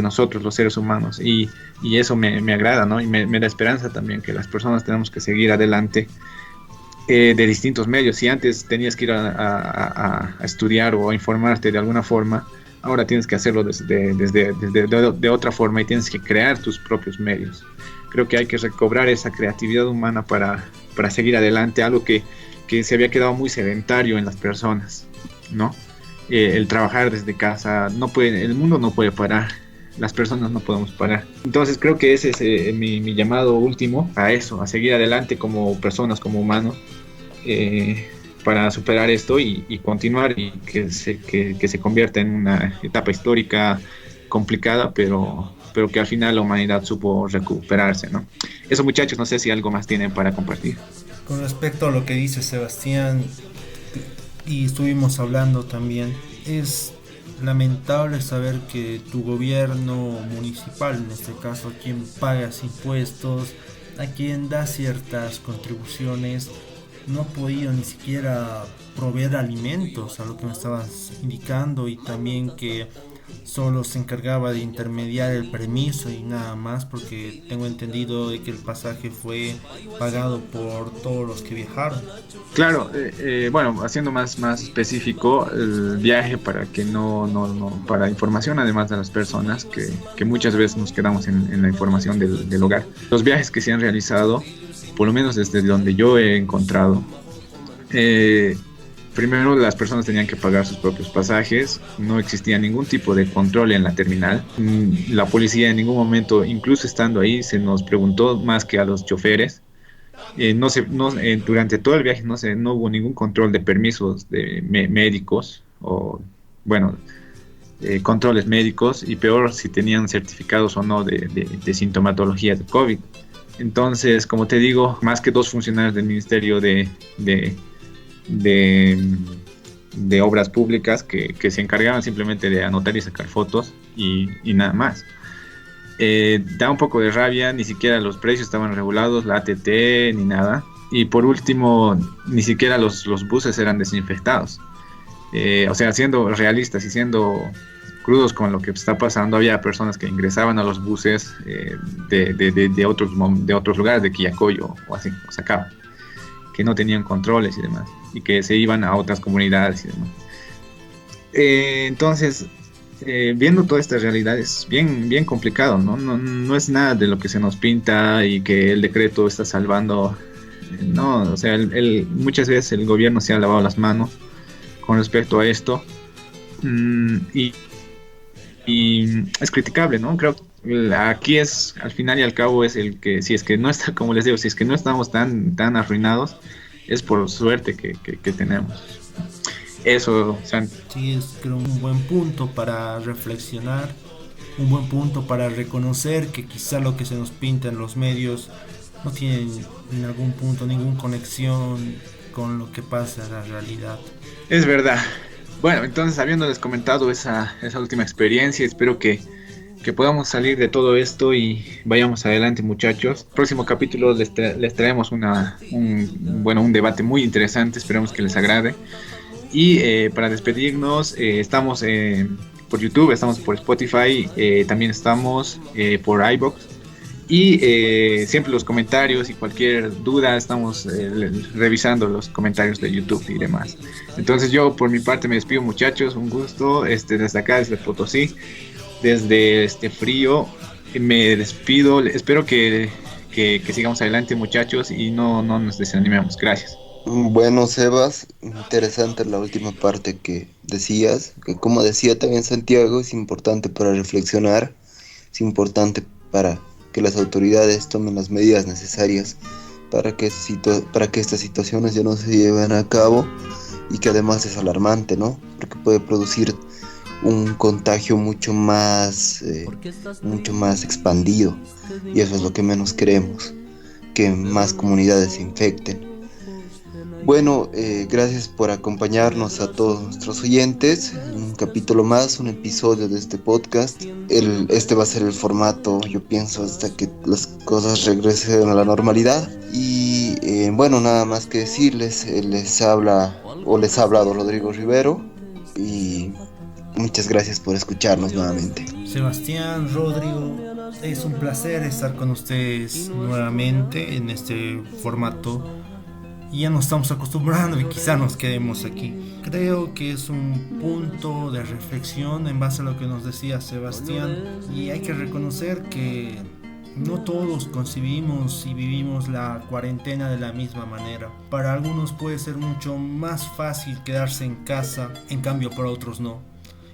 nosotros, los seres humanos, y eso me agrada, ¿no? Y me da esperanza también que las personas tenemos que seguir adelante de distintos medios. Si antes tenías que ir a estudiar o a informarte de alguna forma, ahora tienes que hacerlo de otra forma, y tienes que crear tus propios medios. Creo que hay que recobrar esa creatividad humana para seguir adelante, algo que se había quedado muy sedentario en las personas, ¿no? El trabajar desde casa, el mundo no puede parar, las personas no podemos parar. Entonces creo que ese es mi llamado último a eso, a seguir adelante como personas, como humanos, para superar esto y continuar, y que se convierta en una etapa histórica complicada, pero que al final la humanidad supo recuperarse, ¿no? Eso, muchachos, no sé si algo más tienen para compartir. Con respecto a lo que dice Sebastián, y estuvimos hablando también, es lamentable saber que tu gobierno municipal, en este caso, a quien pagas impuestos, a quien da ciertas contribuciones, no ha podido ni siquiera proveer alimentos, a lo que me estabas indicando, y también que solo se encargaba de intermediar el permiso y nada más, porque tengo entendido de que el pasaje fue pagado por todos los que viajaron. Claro, bueno, haciendo más específico el viaje para que para información además de las personas que muchas veces nos quedamos en la información del hogar. Los viajes que se han realizado, por lo menos desde donde yo he encontrado, primero las personas tenían que pagar sus propios pasajes, no existía ningún tipo de control en la terminal. La policía en ningún momento, incluso estando ahí, se nos preguntó más que a los choferes. Durante todo el viaje no hubo ningún control de permisos de médicos o, bueno, controles médicos, y peor si tenían certificados o no de sintomatología de COVID. Entonces, como te digo, más que dos funcionarios del Ministerio de Obras Públicas que se encargaban simplemente de anotar y sacar fotos y nada más. Da un poco de rabia, ni siquiera los precios estaban regulados, la ATT ni nada. Y por último, ni siquiera los buses eran desinfectados. O sea, siendo realistas y siendo crudos con lo que está pasando, había personas que ingresaban a los buses de otros lugares, de Quillacollo o así, o Sacaba, que no tenían controles y demás, y que se iban a otras comunidades y demás. Entonces, viendo toda esta realidad es bien complicado, ¿no? No es nada de lo que se nos pinta y que el decreto está salvando. No, o sea, muchas veces el gobierno se ha lavado las manos con respecto a esto, y es criticable, ¿no? Creo que aquí es, al final y al cabo, es el que, si es que no está, como les digo, si es que no estamos tan arruinados, es por suerte que tenemos. Eso, Santi. Sí, es creo un buen punto para reflexionar, un buen punto para reconocer que quizá lo que se nos pinta en los medios no tiene en algún punto ninguna conexión con lo que pasa en la realidad. Es verdad. Bueno, entonces, habiéndoles comentado esa última experiencia, espero que podamos salir de todo esto y vayamos adelante, muchachos. Próximo capítulo les traemos un debate muy interesante, esperemos que les agrade. Y para despedirnos, estamos por YouTube, estamos por Spotify, también estamos por iVoox. Y siempre los comentarios y cualquier duda, estamos revisando los comentarios de YouTube y demás. Entonces yo por mi parte me despido, muchachos, un gusto, desde acá, desde Potosí, desde este frío, me despido, espero que sigamos adelante, muchachos, y no nos desanimemos. Gracias. Bueno, Sebas, interesante la última parte que decías, que como decía también Santiago, es importante para reflexionar, es importante para que las autoridades tomen las medidas necesarias para que estas situaciones ya no se lleven a cabo, y que además es alarmante, ¿no? Porque puede producir un contagio mucho más expandido, y eso es lo que menos queremos, que más comunidades se infecten. Bueno, gracias por acompañarnos a todos nuestros oyentes. Un capítulo más, un episodio de este podcast. Este va a ser el formato, yo pienso, hasta que las cosas regresen a la normalidad. Y bueno, nada más que decirles, les ha hablado Rodrigo Rivero, y muchas gracias por escucharnos nuevamente. Sebastián, Rodrigo, es un placer estar con ustedes nuevamente en este formato. Y ya nos estamos acostumbrando y quizá nos quedemos aquí. Creo que es un punto de reflexión en base a lo que nos decía Sebastián, y hay que reconocer que no todos concibimos y vivimos la cuarentena de la misma manera. Para algunos puede ser mucho más fácil quedarse en casa, en cambio para otros no.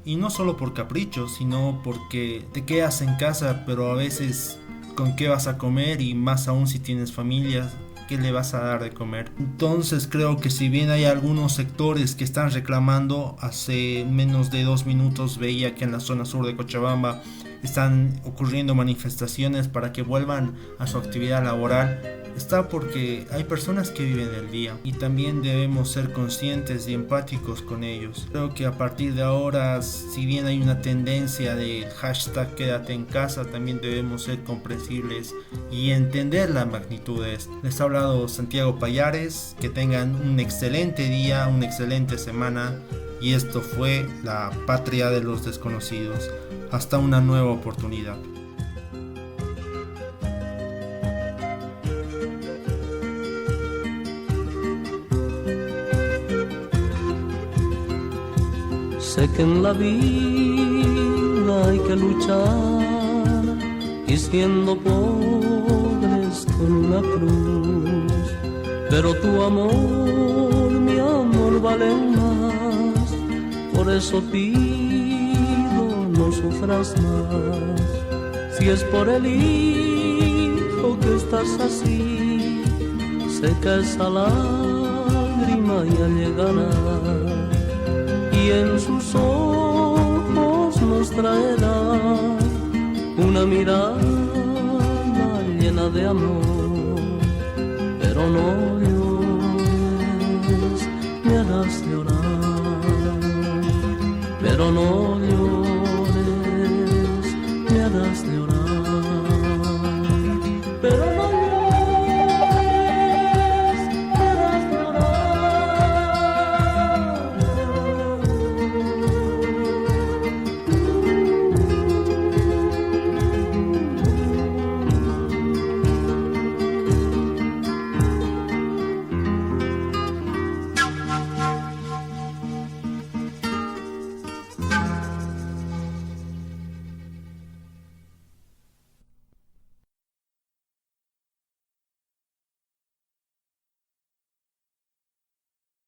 Y no solo por capricho, sino porque te quedas en casa, pero a veces con qué vas a comer, y más aún si tienes familias, ¿qué le vas a dar de comer? Entonces creo que si bien hay algunos sectores que están reclamando, hace menos de 2 minutos veía que en la zona sur de Cochabamba están ocurriendo manifestaciones para que vuelvan a su actividad laboral, está porque hay personas que viven el día, y también debemos ser conscientes y empáticos con ellos. Creo que a partir de ahora, si bien hay una tendencia del hashtag quédate en casa, también debemos ser comprensibles y entender la magnitud de esto. Les ha hablado Santiago Payares, que tengan un excelente día, una excelente semana, y esto fue La Patria de los Desconocidos. Hasta una nueva oportunidad. Sé que en la vida hay que luchar y siendo pobres con una cruz, pero tu amor, mi amor vale más, por eso pido no sufras más. Si es por el hijo que estás así, seca esa lágrima ya llegará, y en sus ojos nos traerá una mirada llena de amor. Pero no llores, me harás llorar, pero no llores.